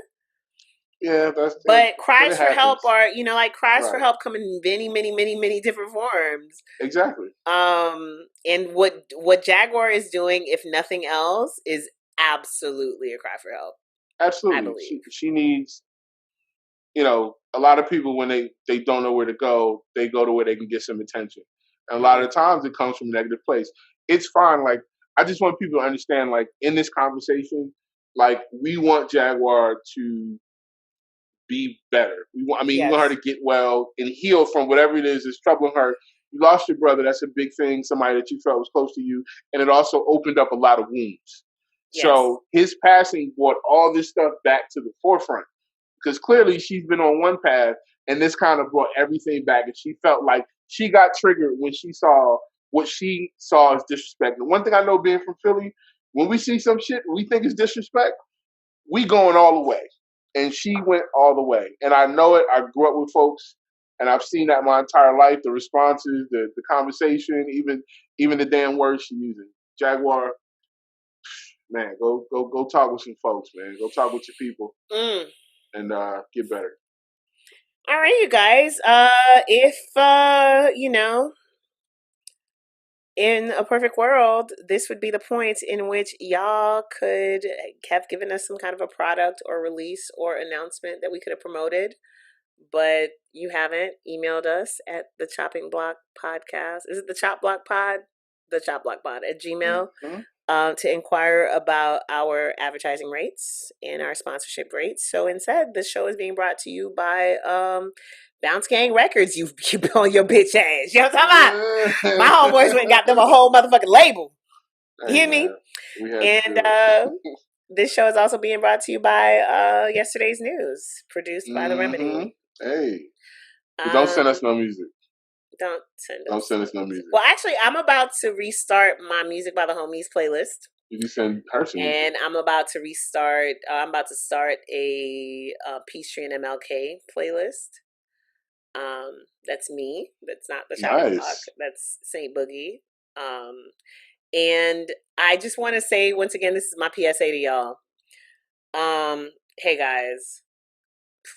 Yeah, but cries for help are, cries for help come in many, many, many, many different forms. Exactly. And what Jaguar is doing, if nothing else, is absolutely a cry for help. Absolutely. I believe. She needs, a lot of people, when they don't know where to go, they go to where they can get some attention. And a lot of the times it comes from a negative place. It's fine. Like, I just want people to understand, like, in this conversation, like, we want Jaguar to be better. We want her to get well and heal from whatever it is that's troubling her. You lost your brother. That's a big thing. Somebody that you felt was close to you. And it also opened up a lot of wounds. Yes. So his passing brought all this stuff back to the forefront, because clearly she's been on one path, and this kind of brought everything back. And she felt like she got triggered when she saw what she saw as disrespect. And one thing I know, being from Philly, when we see some shit we think is disrespect, we going all the way. And she went all the way. And I know it. I grew up with folks, and I've seen that my entire life. The responses, the conversation, even the damn words she using. Jaguar, man, go talk with some folks, man. Go talk with your people and get better. All right, you guys. If in a perfect world, this would be the point in which y'all could have given us some kind of a product or release or announcement that we could have promoted, but you haven't emailed us at the Chopping Block Podcast. Is it the Chop Block Pod? The Chop Block Pod at Gmail. To inquire about our advertising rates and our sponsorship rates. So instead, this show is being brought to you by Bounce Gang Records. You on your bitch ass. You know what I'm talking about? My homeboys went and got them a whole motherfucking label. You hear me? And this show is also being brought to you by Yesterday's News, produced by The Remedy. Hey, don't send us no music. Don't send us no music. Well, actually, I'm about to restart my Music by the Homies playlist. You can send her some music. And I'm about to restart. I'm about to start a Peachtree and MLK playlist. That's me. That's not the Chopping Block. That's Saint Boogie. And I just want to say once again, this is my PSA to y'all. Hey guys,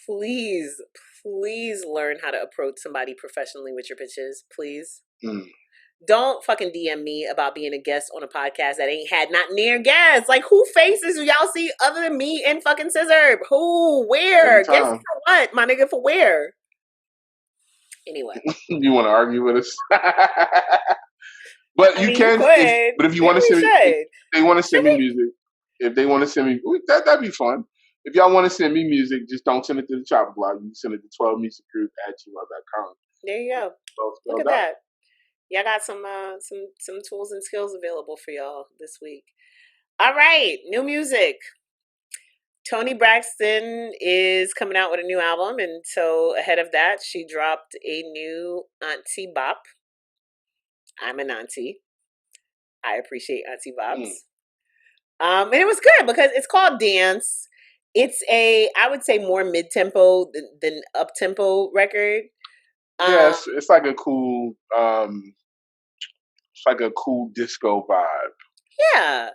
please learn how to approach somebody professionally with your pitches. Please. Don't fucking DM me about being a guest on a podcast that ain't had not near guests. Like, who faces do y'all see other than me and fucking Scissor? Who? Where? Guess for what, my nigga? For where? Anyway. You want to argue with us? But you can. But if you want to send me, if they want to send me music, if they want to send me, that'd be fun. If y'all want to send me music, just don't send it to the Chopper Block. You can send it to 12musicgroup@gmail.com. There you go. Look at that. y'all got some tools and skills available for y'all this week. All right, new music. Toni Braxton is coming out with a new album, and so ahead of that, she dropped a new auntie bop. I'm an auntie. I appreciate auntie bops. And it was good because it's called Dance. It's I would say more mid tempo than up tempo record. Yes, it's like a cool, it's like a cool disco vibe. Yeah,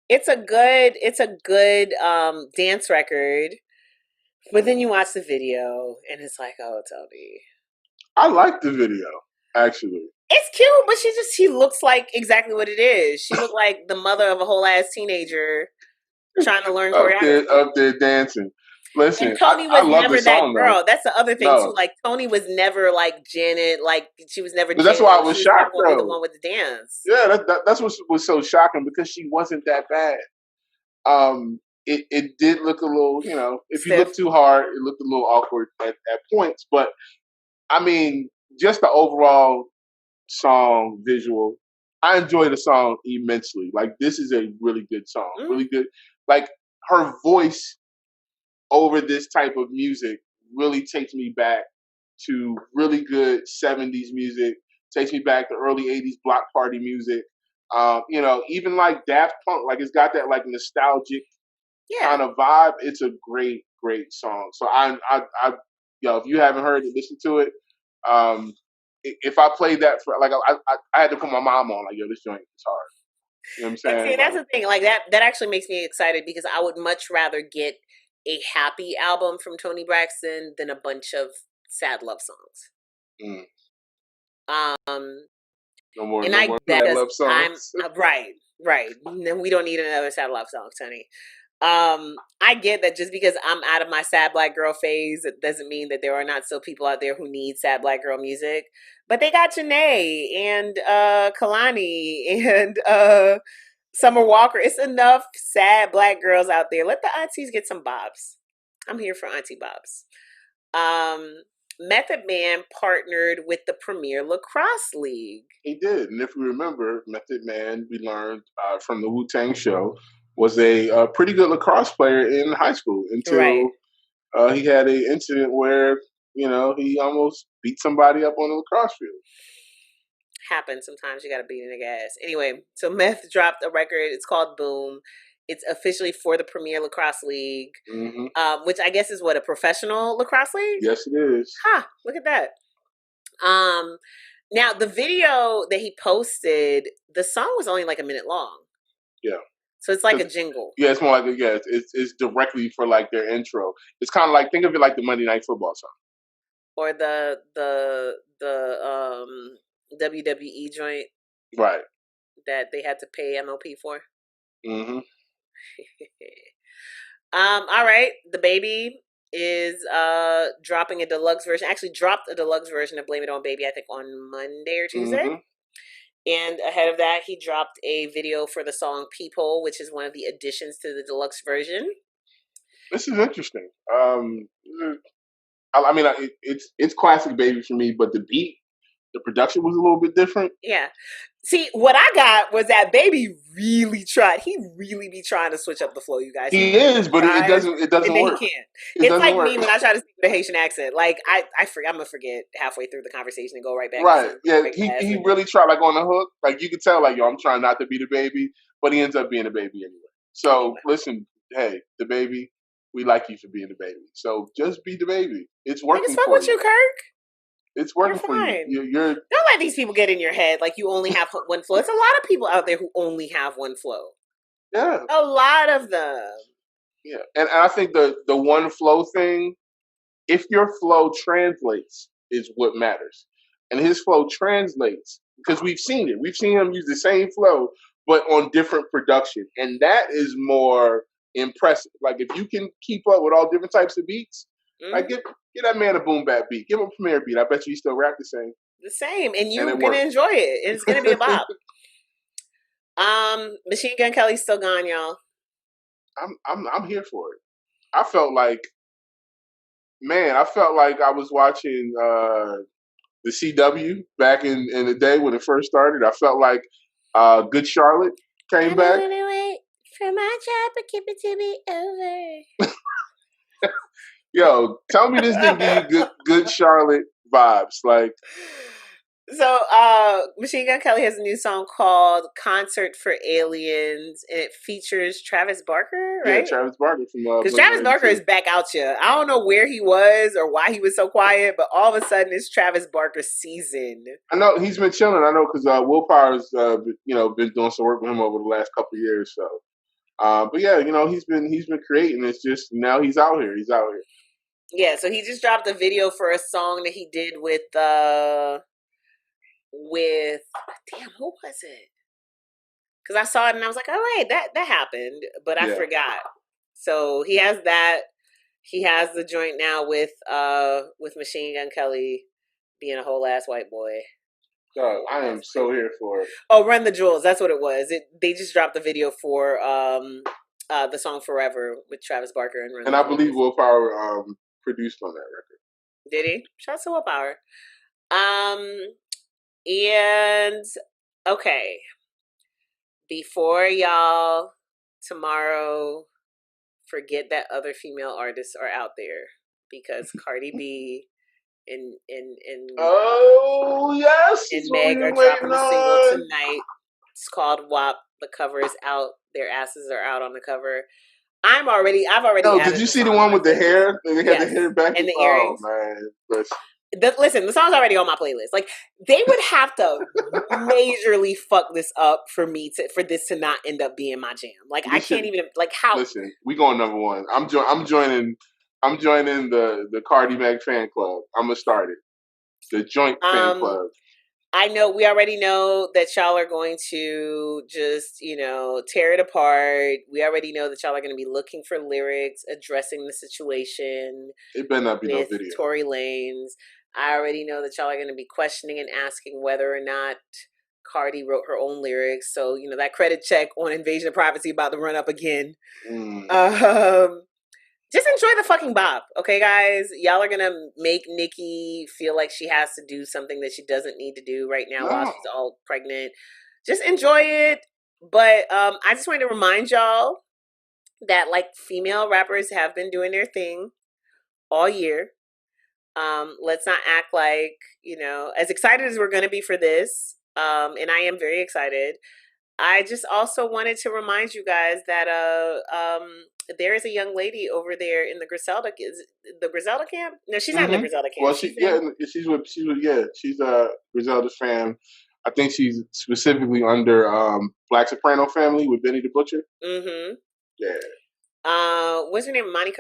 it's a good dance record. But then you watch the video and it's like, oh, Tony. I like the video, actually. It's cute, but she looks like exactly what it is. She looked like the mother of a whole ass teenager trying to learn choreography. Up there dancing. Listen, And Toni I was love the never that song though. girl. That's the other thing too. No, Like Toni was never like Janet. Like she was never but that's why I Janet. was She was never shocked gonna be the though. one with the dance. Yeah, that's what was so shocking because she wasn't that bad. It did look a little, you know, if you Stiff. look too hard, it looked a little awkward at points. But I mean, just the overall song visual, I enjoy the song immensely. Like this is a really good song, really good. Like her voice over this type of music really takes me back to really good 70s music, takes me back to early 80s block party music. You know, even like Daft Punk, like it's got that like nostalgic kind of vibe. It's a great, great song. So yo, if you haven't heard it, listen to it. If I played that for like, I had to put my mom on like, yo, this joint is hard. You know what I'm saying? And see, that's the thing. Like that actually makes me excited because I would much rather get a happy album from Toni Braxton than a bunch of sad love songs. No more sad love songs. right. We don't need another sad love song, Tony. I get that just because I'm out of my sad black girl phase, it doesn't mean that there are not still people out there who need sad black girl music. But they got Janae and Kalani and Summer Walker. It's enough sad black girls out there. Let the aunties get some bobs. I'm here for auntie bobs. Method Man partnered with the Premier Lacrosse League. He did, and if we remember, Method Man, we learned from the Wu-Tang show, was a pretty good lacrosse player in high school until he had an incident where, you know, he almost beat somebody up on the lacrosse field. Happens sometimes. You got to beat in the gas. Anyway, so Meth dropped a record. It's called Boom. It's officially for the Premier Lacrosse League, which I guess is what, a professional lacrosse league? Yes, it is. Look at that. Now the video that he posted, the song was only like a minute long. Yeah. So it's like a jingle. Yeah, it's more like it's directly for like their intro. It's kind of like, think of it like the Monday Night Football song, or the WWE joint, right? That they had to pay MLP for. All right, the baby is dropping a deluxe version. Actually, dropped a deluxe version of "Blame It on Baby," I think on Monday or Tuesday. And ahead of that, he dropped a video for the song "Peephole," which is one of the additions to the deluxe version. This is interesting. I mean, it's classic Baby for me, but the beat, the production was a little bit different. Yeah. See, what I got was that Baby really tried. He really be trying to switch up the flow, you guys. He is, but it doesn't work. He can't. It's like me when I try to speak with a Haitian accent. Like I forget. I'm gonna forget halfway through the conversation and go right back. Right. Yeah. He really tried, like on the hook. Like you could tell, like, yo, I'm trying not to be the baby, but he ends up being the baby anyway. So listen, hey, the baby, we like you for being the baby. So just be the baby. It's working for you, Kirk. It's working for you. You're don't let these people get in your head like you only have one flow. It's a lot of people out there who only have one flow. Yeah, a lot of them. Yeah, and I think the one flow thing, if your flow translates, is what matters. And his flow translates because we've seen it. We've seen him use the same flow, but on different production, and that is more impressive. Like if you can keep up with all different types of beats, like get that man a boom bap beat, give him a Premier beat. I bet you he still rap the same. The same, and you're gonna enjoy it. It's gonna be a bop. Machine Gun Kelly's still gone, y'all. I'm here for it. I felt like I was watching the CW back in the day when it first started. I felt like Good Charlotte I came don't back. want to wait for my job to keep it to be over. Yo, tell me this didn't give you good Charlotte vibes. Like, So, Machine Gun Kelly has a new song called "Concert for Aliens," and it features Travis Barker, yeah, right? Travis Barker from Because Blink Travis Barker 182. is back out here. I don't know where he was or why he was so quiet, but all of a sudden it's Travis Barker season. I know he's been chilling. I know because Willpower's been doing some work with him over the last couple of years. So, but yeah, he's been creating. It's just now he's out here. He's out here. Yeah, so he just dropped a video for a song that he did with damn, who was it? Because I saw it and I was like, oh wait, that happened, but I forgot. So he has that. He has the joint now with Machine Gun Kelly being a whole ass white boy. God, I am so here for it. Oh, Run the Jewels, that's what it was. They just dropped the video for the song Forever with Travis Barker and Run the And I Jewels. believe Willpower produced on that record. Did he? Shout out to Willpower. And okay. Before y'all tomorrow forget that other female artists are out there, because Cardi B and oh yes, and Meg are dropping a single tonight. It's called WAP. The cover is out. Their asses are out on the cover. I've already Yo, added did you the see the song one to my with the playlist. hair? They had the hair back and the oh earrings. Man, Listen, the song's already on my playlist. Like, they would have to majorly fuck this up for this to not end up being my jam. Like, I can't even, like, how. Listen, we going number one. I'm joining the Cardi Meg fan club. I'm gonna start it. The joint fan club. I know, we already know that y'all are going to just, tear it apart. We already know that y'all are going to be looking for lyrics addressing the situation. It better not be no with video. Tory Lanez. I already know that y'all are going to be questioning and asking whether or not Cardi wrote her own lyrics. So, that credit check on Invasion of Privacy about to run up again. Just enjoy the fucking bop, okay, guys? Y'all are gonna make Nicki feel like she has to do something that she doesn't need to do right now while she's all pregnant. Just enjoy it. But I just wanted to remind y'all that, like, female rappers have been doing their thing all year. Let's not act like, as excited as we're gonna be for this, and I am very excited. I just also wanted to remind you guys that there is a young lady over there in the Griselda. Is the Griselda camp? No, she's not in the Griselda camp. Well, she's a Griselda fan. I think she's specifically under Black Soprano family with Benny the Butcher. Mm-hmm. Yeah. What's her name? Armani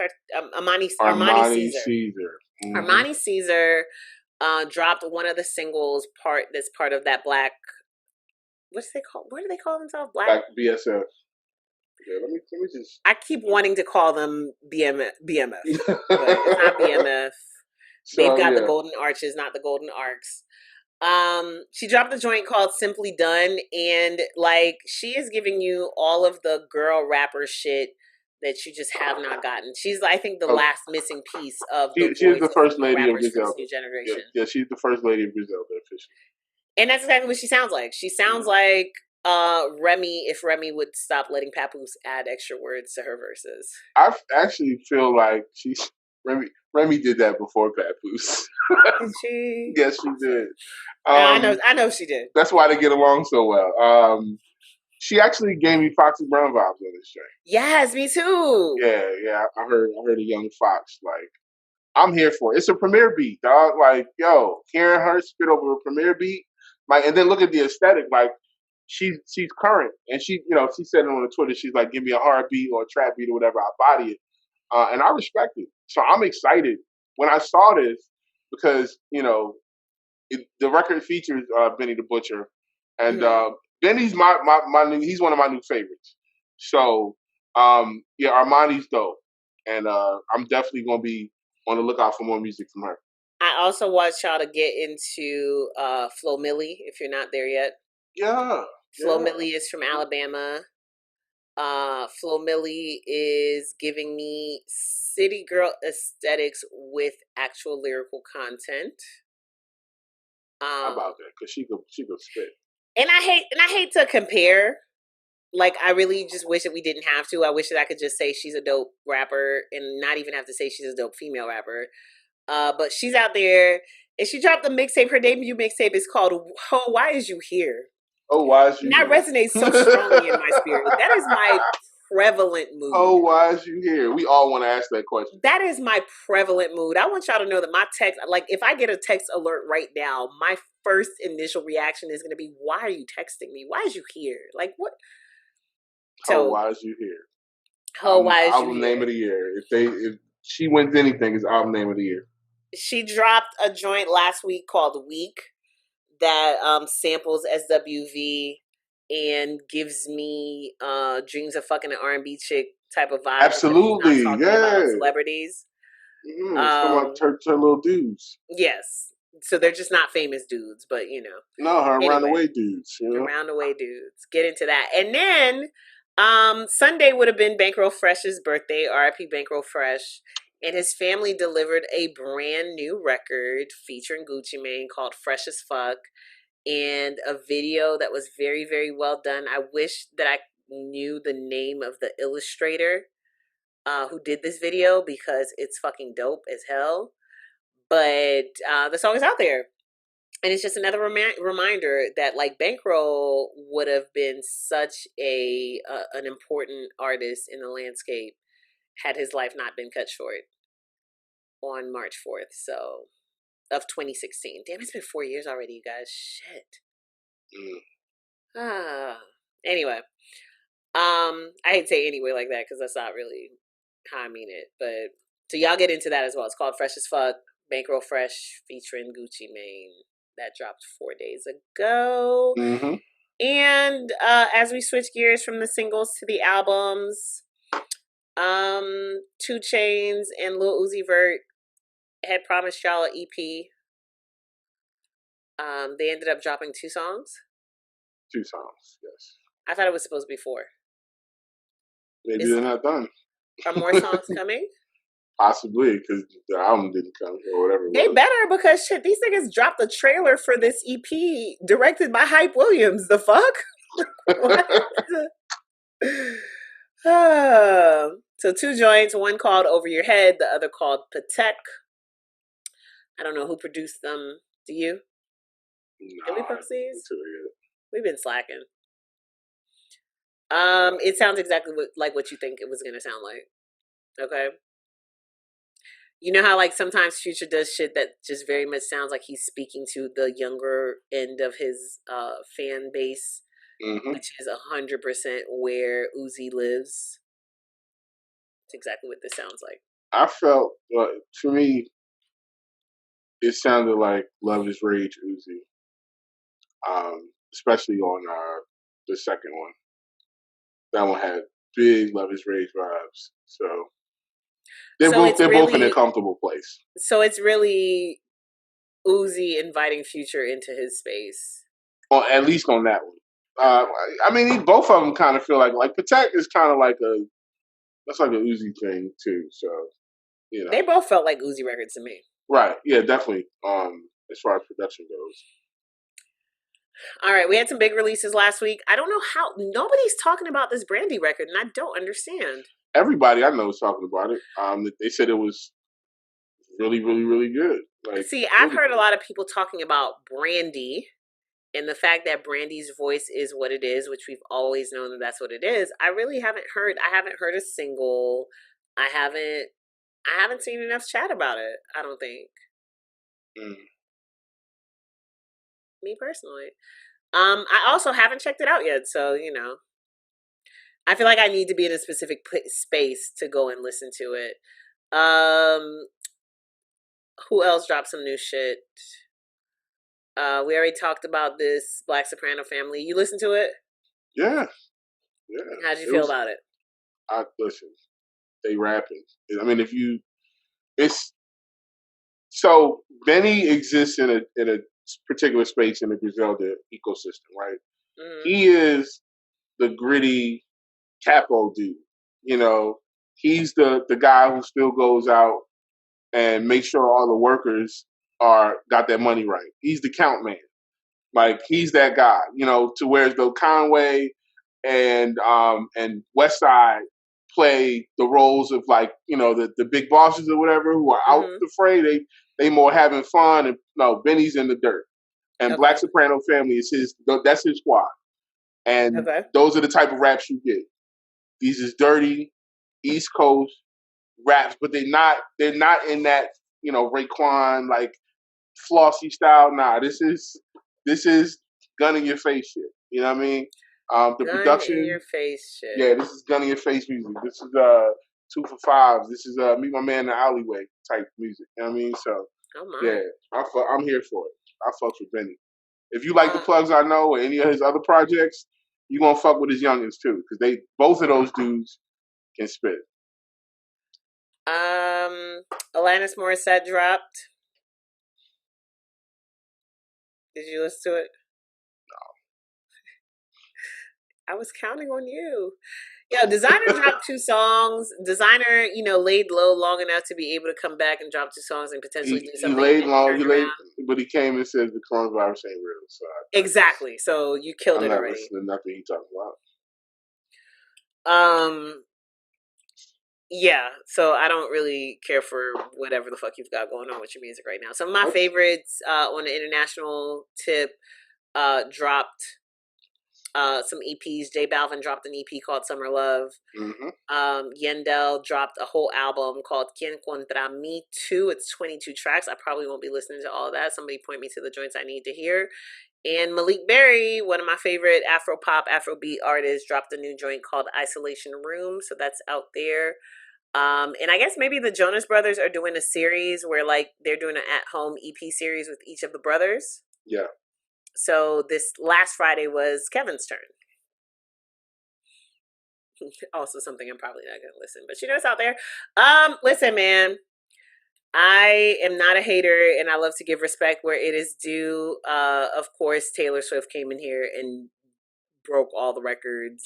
Caesar. Mm-hmm. Armani Caesar dropped one of the singles that's part of that Black. What do they call themselves? Black BSF. Yeah, let me just. I keep wanting to call them BMF, but it's not BMF. They've got the golden arches, not the golden arcs. She dropped a joint called Simply Done, and like, she is giving you all of the girl rapper shit that you just have not gotten. She's, I think, the last missing piece of the she is the first lady of Griselda. New generation. Yeah, she's the first lady of Griselda officially. And that's exactly what she sounds like. She sounds like Remy, if Remy would stop letting Papoose add extra words to her verses. I actually feel like Remy did that before Papoose. Did she? Yes, she did. I know she did. That's why they get along so well. She actually gave me Foxy Brown vibes on this track. Yes, me too. Yeah. I heard a young Fox. Like, I'm here for it. It's a premiere beat, dog. Like, yo, hearing her spit over a premiere beat, like, and then look at the aesthetic. Like, she's current, and she said it on the Twitter. She's like, give me a hard beat or a trap beat or whatever, I'll body it, and I respect it. So I'm excited when I saw this because the record features Benny the Butcher, and Benny's my new. He's one of my new favorites. So Armani's dope, and I'm definitely gonna be on the lookout for more music from her. I also want y'all to get into Flo Milly if you're not there yet. Yeah. Flo Milly is from Alabama. Flo Milly is giving me city girl aesthetics with actual lyrical content. How about that? Because she could spit. And I hate to compare. Like, I really just wish that we didn't have to. I wish that I could just say she's a dope rapper and not even have to say she's a dope female rapper. But she's out there, and she dropped a mixtape. Her debut mixtape is called "Oh, Why Is You Here?" Oh, why is you? And that resonates so strongly in my spirit. That is my prevalent mood. Oh, why is you here? We all want to ask that question. That is my prevalent mood. I want y'all to know that my text, like if I get a text alert right now, my first initial reaction is going to be, "Why are you texting me? Why is you here? Like what?" So, why is you here? Oh, why is you here? Album name of the year. If she wins anything, it's album name of the year. She dropped a joint last week called "Weak" that samples SWV and gives me dreams of fucking an R&B chick type of vibe. Absolutely, about celebrities. Talking about her little dudes. Yes, so they're just not famous dudes, but you know. No, her around the way dudes. You know? Around the way dudes. Get into that, and then Sunday would have been Bankroll Fresh's birthday. R.I.P. Bankroll Fresh. And his family delivered a brand new record featuring Gucci Mane called Fresh as Fuck, and a video that was very, very well done. I wish that I knew the name of the illustrator who did this video because it's fucking dope as hell. But the song is out there. And it's just another reminder that like Bankroll would have been such an important artist in the landscape had his life not been cut short on March 4th, of 2016. Damn, it's been 4 years already, you guys. Shit. Anyway, I hate to say anyway like that because that's not really how I mean it. But so y'all get into that as well. It's called Fresh as Fuck, Bankroll Fresh featuring Gucci Mane. That dropped 4 days ago. Mm-hmm. And as we switch gears from the singles to the albums, 2 Chainz and Lil Uzi Vert had promised y'all an EP. They ended up dropping 2 songs. 2 songs, yes. I thought it was supposed to be 4. Maybe they're not done. Are more songs coming? Possibly, because the album didn't come or whatever. They better, because shit, these niggas dropped the trailer for this EP directed by Hype Williams. The fuck? So 2 joints, one called Over Your Head, the other called Patek. I don't know who produced them. Do you? Did we post these? We've been slacking. It sounds exactly like what you think it was gonna sound like. Okay. You know how like sometimes Future does shit that just very much sounds like he's speaking to the younger end of his fan base, which is 100% where Uzi lives. It's exactly what this sounds like. I felt, for me, it sounded like Love is Rage Uzi, especially on the second one. That one had big Love is Rage vibes. So they're both in a comfortable place. So it's really Uzi inviting Future into his space. Well, at least on that one. I mean, both of them kind of feel like Patek is kind of like that's like an Uzi thing too. So, you know, they both felt like Uzi records to me. Right? Yeah, definitely. As far as production goes. All right, we had some big releases last week. I don't know how nobody's talking about this Brandy record, and I don't understand. Everybody I know is talking about it. They said it was really, really, really good. See, I've heard a lot of people talking about Brandy and the fact that Brandy's voice is what it is, which we've always known that that's what it is. I really haven't heard. I haven't heard a single. I haven't seen enough chat about it. I don't think. Me personally. I also haven't checked it out yet, so you know. I feel like I need to be in a specific space to go and listen to it. Who else dropped some new shit? We already talked about this Black Soprano family. You listen to it? Yeah. How'd you feel about it? Listen, they rapping. I mean, so Benny exists in a particular space in the Griselda ecosystem, right? He is the gritty capo dude. You know, he's the guy who still goes out and makes sure all the workers are got that money right. He's the count man. Like he's that guy, to where though Conway and West Side play the roles of like, the big bosses or whatever who are out the fray. They more having fun, and no, Benny's in the dirt. And Black Soprano Family is that's his squad. And those are the type of raps you get. These is dirty East Coast raps, but they're not in that, Raekwon like flossy style. Nah, this is gun in your face shit. You know what I mean? The gun production in your face shit. Yeah, this is gun in your face music. This is 2 for $5. This is meet my man in the alleyway type music. You know what I mean? So yeah, I'm here for it. I fucks with Benny. If you like the plugs I know or any of his other projects, you gonna fuck with his youngins too, because both of those dudes can spit. Alanis Morissette dropped. Did you listen to it? No. I was counting on you. Yo, Designer dropped 2 songs. Designer, laid low long enough to be able to come back and drop 2 songs and potentially do something. He laid low, but he came and said the coronavirus ain't real. So exactly. So you killed it already. I'm not listening to nothing he talking about. Yeah, so I don't really care for whatever the fuck you've got going on with your music right now. Some of my favorites on the international tip dropped some EPs. J Balvin dropped an EP called Summer Love. Yandel dropped a whole album called Quien Contra Me 2. It's 22 tracks. I probably won't be listening to all of that. Somebody point me to the joints I need to hear. And Malik Berry, one of my favorite Afro pop, Afrobeat artists, dropped a new joint called Isolation Room. So that's out there. And I guess maybe the Jonas Brothers are doing a series where like they're doing an at-home EP series with each of the brothers. Yeah. So this last Friday was Kevin's turn. Also something I'm probably not going to listen, but it's out there. Listen, man, I am not a hater and I love to give respect where it is due. Of course, Taylor Swift came in here and broke all the records.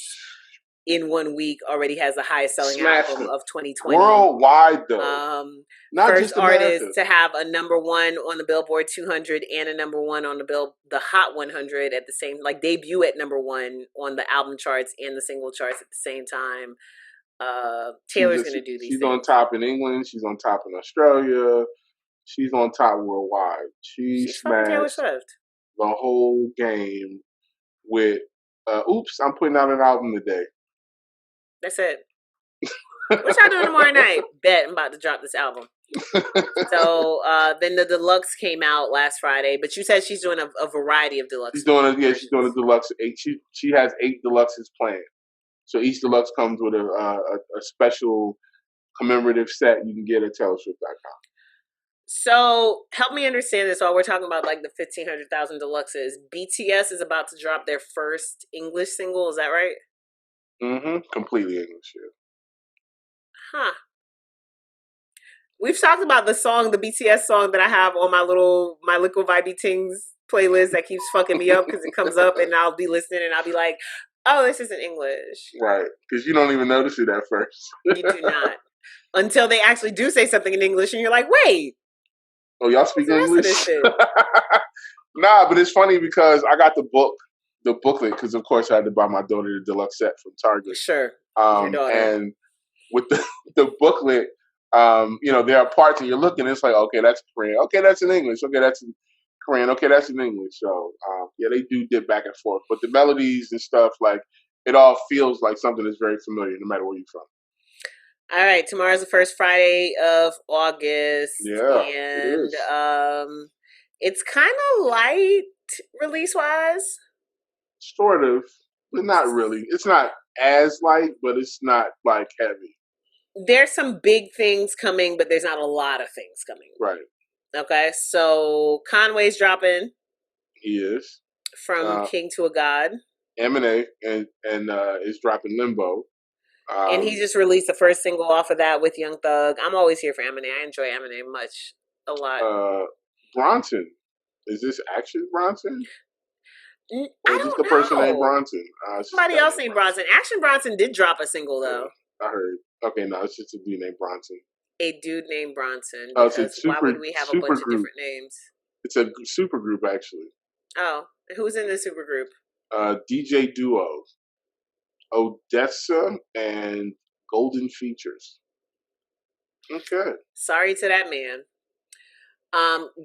In 1 week, already has the highest selling album of 2020. Worldwide, though. Not first just artist to have a number 1 on the Billboard 200 and a number 1 on the Hot 100 at the same, like debut at number 1 on the album charts and the single charts at the same time. Taylor's going to do these She's things. on top in England. She's on top in Australia. She's on top worldwide. She's smashed Taylor Swift. The whole game with, oops, I'm putting out an album today. That's it. What y'all doing tomorrow night? Bet I'm about to drop this album. So then the deluxe came out last Friday, but you said she's doing a variety of deluxe. She's doing a deluxe. She has 8 deluxes planned. So each deluxe comes with a special commemorative set you can get at TaylorSwift.com. So help me understand this while we're talking about like the 1,500,000 deluxes. BTS is about to drop their first English single. Is that right? Completely English, yeah. Huh. We've talked about the BTS song that I have on my Liquid Vibey Tings playlist that keeps fucking me up because it comes up and I'll be listening and I'll be like, oh, this isn't English. Right, because you don't even notice it at first. You do not. Until they actually do say something in English and you're like, wait. Oh, y'all speak English? Nah, but it's funny because I got the booklet, because of course I had to buy my daughter the deluxe set from Target. Sure. And with the booklet, there are parts and you're looking, it's like, okay, that's Korean. Okay, that's in English. Okay, that's in Korean. Okay, that's in English. So, they do dip back and forth. But the melodies and stuff, like, it all feels like something that's very familiar no matter where you're from. All right, tomorrow's the first Friday of August. Yeah, and it's kind of light release-wise. Sort of, but not really. It's not as light, but it's not like heavy. There's some big things coming, but there's not a lot of things coming. Right. Okay, so Conway's dropping. He is. From King to a God. Eminem and is dropping Limbo. And he just released the first single off of that with Young Thug. I'm always here for Eminem. I enjoy Eminem a lot. Bronson. Is this Action Bronson? Or is this the person named Bronson? Somebody else named Bronson. Action Bronson did drop a single though. I heard. Okay, no, it's just a dude named Bronson. A dude named Bronson, It's a because why would we have a super bunch of group. different names? It's a super group actually. Oh, who's in the super group? DJ duo Odessa and Golden Features. Okay. Sorry to that man.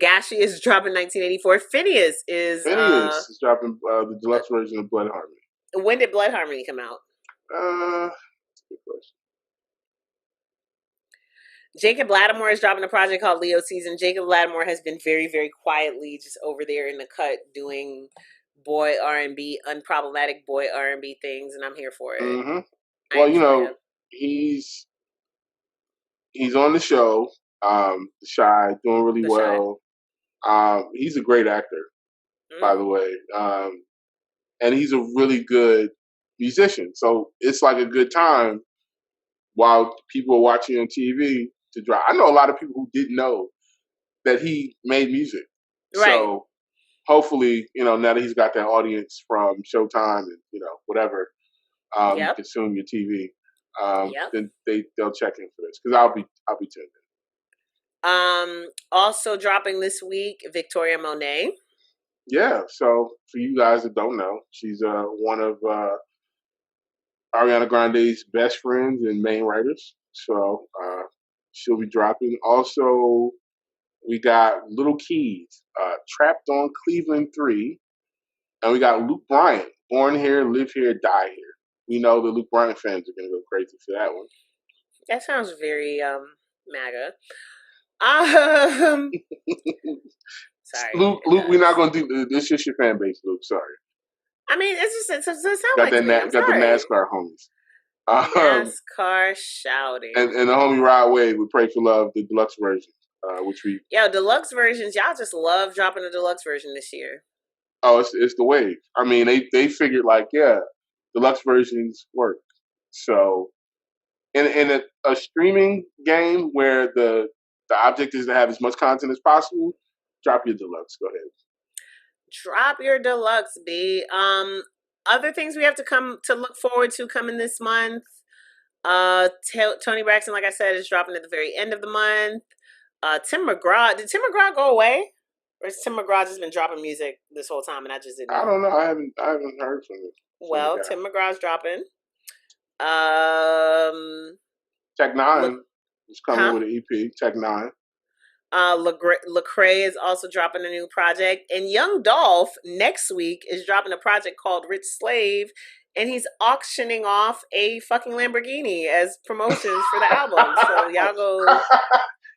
Gashi is dropping 1984. Phineas is dropping the deluxe version of Blood Harmony. When did Blood Harmony come out? That's a good question. Jacob Lattimore is dropping a project called Leo Season. Jacob Lattimore has been very, very quietly just over there in the cut doing boy R&B, unproblematic boy R&B things, and I'm here for it. Mm-hmm. Well, him. he's on the show, Shy, doing really well. He's a great actor, by the way, and he's a really good musician. So it's like a good time while people are watching on TV to drop. I know a lot of people who didn't know that he made music. Right. So hopefully, now that he's got that audience from Showtime and whatever, consume your TV, then they'll check in for this because I'll be tuned in. Also dropping this week, Victoria Monet. Yeah. So for you guys that don't know, she's one of Ariana Grande's best friends and main writers. So she'll be dropping. Also, we got Little Keys, Trapped on Cleveland 3. And we got Luke Bryan, Born Here, Live Here, Die Here. We know the Luke Bryan fans are going to go crazy for that one. That sounds very MAGA. Sorry. Luke, we're not going to do this. Is just your fan base, Luke. Sorry. I mean, it sounds got like the NASCAR homies. NASCAR shouting. And the homie Rod Wave with Pray for Love, the deluxe version, which we... Yeah, deluxe versions. Y'all just love dropping a deluxe version this year. Oh, it's the wave. I mean, they figured deluxe versions work. So, in a streaming game where the object is to have as much content as possible, drop your deluxe. Go ahead. Drop your deluxe, B. Other things we have to look forward to coming this month. Tony Braxton, like I said, is dropping at the very end of the month. Tim McGraw. Did Tim McGraw go away? Or has Tim McGraw just been dropping music this whole time and I just didn't know? I don't know. I haven't heard from him. Well, Tim McGraw's dropping. Tech Nine is coming with an EP. Tech Nine. Lecrae is also dropping a new project, and Young Dolph next week is dropping a project called Rich Slave, and he's auctioning off a fucking Lamborghini as promotions for the album. So y'all go.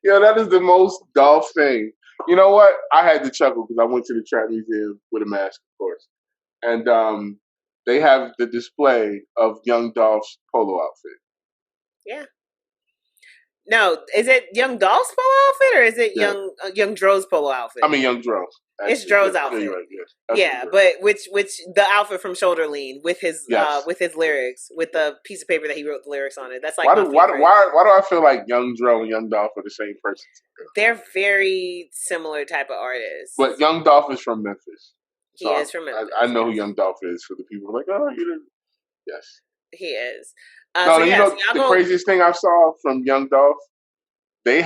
Yo, that is the most Dolph thing. You know what? I had to chuckle because I went to the Trap Museum with a mask, of course, and they have the display of Young Dolph's polo outfit. Yeah. No, is it Young Dolph's polo outfit or is it Young Dro's polo outfit? I mean Young Dro. It's Dro's outfit. Right, yeah, but which the outfit from Shoulder Lean with his lyrics, with the piece of paper that he wrote the lyrics on it. That's like why do I feel like Young Dro and Young Dolph are the same person? They're very similar type of artists. But Young Dolph is from Memphis. He is from Memphis. I know who Young Dolph is for the people who are like, oh, you didn't. Yes. He is. The craziest thing I saw from Young Dolph, they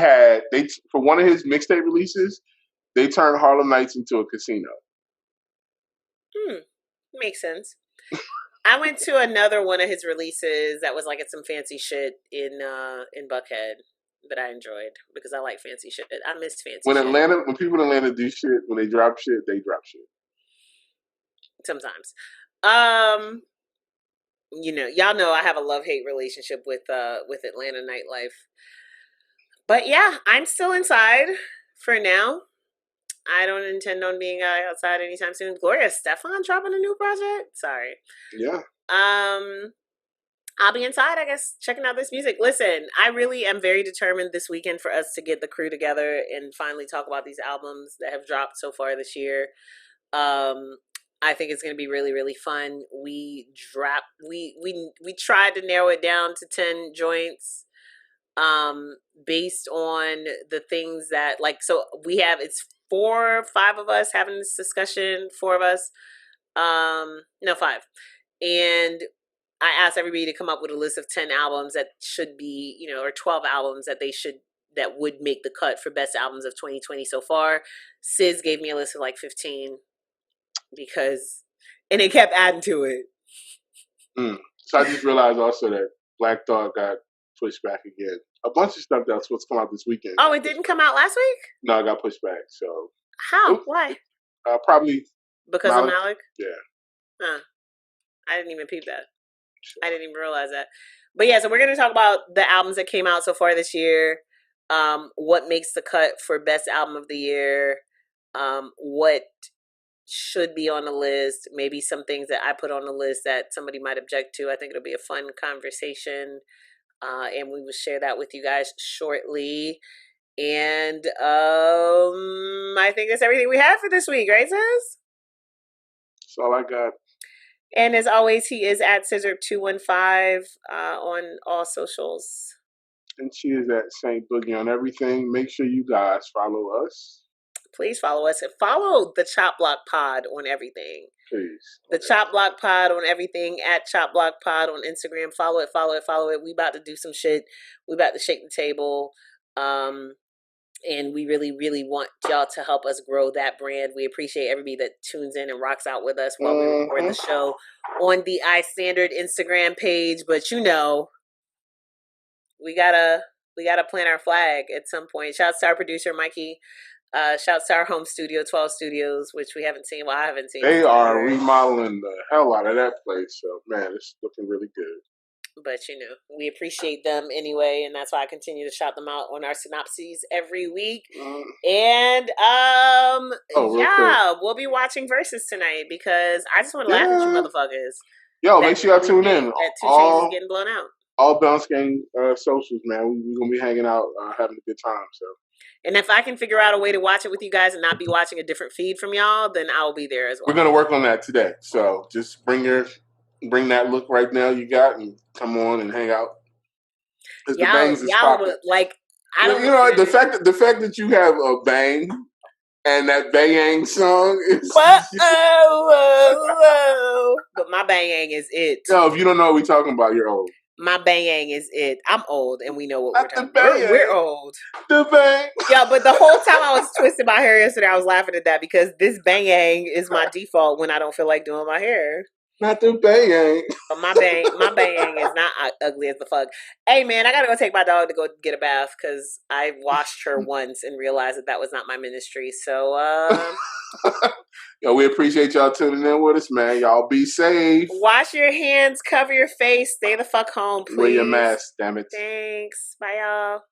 for one of his mixtape releases, they turned Harlem Nights into a casino. Makes sense. I went to another one of his releases that was like at some fancy shit in Buckhead that I enjoyed because I like fancy shit. I miss fancy shit. When people in Atlanta do shit, when they drop shit, they drop shit. Sometimes. Y'all know I have a love-hate relationship with Atlanta nightlife. But yeah, I'm still inside for now. I don't intend on being outside anytime soon. Gloria Estefan dropping a new project? Sorry. Yeah. I'll be inside, I guess, checking out this music. Listen, I really am very determined this weekend for us to get the crew together and finally talk about these albums that have dropped so far this year. I think it's going to be really, really fun. We tried to narrow it down to 10 joints based on the things that it's 4 or 5 of us having this discussion, 4 of us, 5. And I asked everybody to come up with a list of 10 albums that should be, or 12 albums that they should that would make the cut for best albums of 2020 so far. Sis gave me a list of like 15 and it kept adding to it. So I just realized also that Black Thought got pushed back again. A bunch of stuff that was supposed to come out this weekend. Oh, it didn't come out last week? No, it got pushed back. So how? Why? Probably because Malik? Of Malik? Yeah. Huh. I didn't even peep that. I didn't even realize that. But yeah, so we're going to talk about the albums that came out so far this year. What makes the cut for best album of the year? What should be on the list? Maybe some things that I put on the list that somebody might object to. I think it'll be a fun conversation. And we will share that with you guys shortly. And I think that's everything we have for this week, right, sis? That's all I got. And as always, he is at Scissor215 on all socials. And she is at Saint Boogie on everything. Make sure you guys follow us. Please follow us and follow the Chop Block Pod on everything. Please. The Chop Block Pod on everything, at Chop Block Pod on Instagram. Follow it. We about to do some shit. We about to shake the table. And we really, really want y'all to help us grow that brand. We appreciate everybody that tunes in and rocks out with us while we record the show on the iStandard Instagram page. But you know, we gotta plant our flag at some point. Shouts to our producer Mikey. Shouts to our home studio, 12 Studios, which we haven't seen. Well, I haven't seen. They are remodeling the hell out of that place. So man, it's looking really good. But, you know, we appreciate them anyway, and that's why I continue to shout them out on our synopses every week. And, we'll be watching Versus tonight because I just want to laugh at you motherfuckers. Yo, make sure y'all tune in. That 2 Chainz is getting blown out. All Bounce Gang socials, man. We're going to be hanging out, having a good time, so. And if I can figure out a way to watch it with you guys and not be watching a different feed from y'all, then I'll be there as well. We're going to work on that today. So just bring that look right now you got and come on and hang out. Y'all would, like, I don't know the fact that you have a bang and that bang song is but my bang is it. No, if you don't know what we're talking about, you're old. My bang is it. I'm old and we know what we're talking about. We're old. The bang. Yeah, but the whole time I was twisting my hair yesterday, I was laughing at that because this bang is my default when I don't feel like doing my hair. Not the bang. But my bang is not ugly as the fuck. Hey man, I gotta go take my dog to go get a bath because I washed her once and realized that was not my ministry. So, yo, we appreciate y'all tuning in with us, man. Y'all be safe. Wash your hands, cover your face, stay the fuck home, please. Wear your mask, damn it. Thanks. Bye, y'all.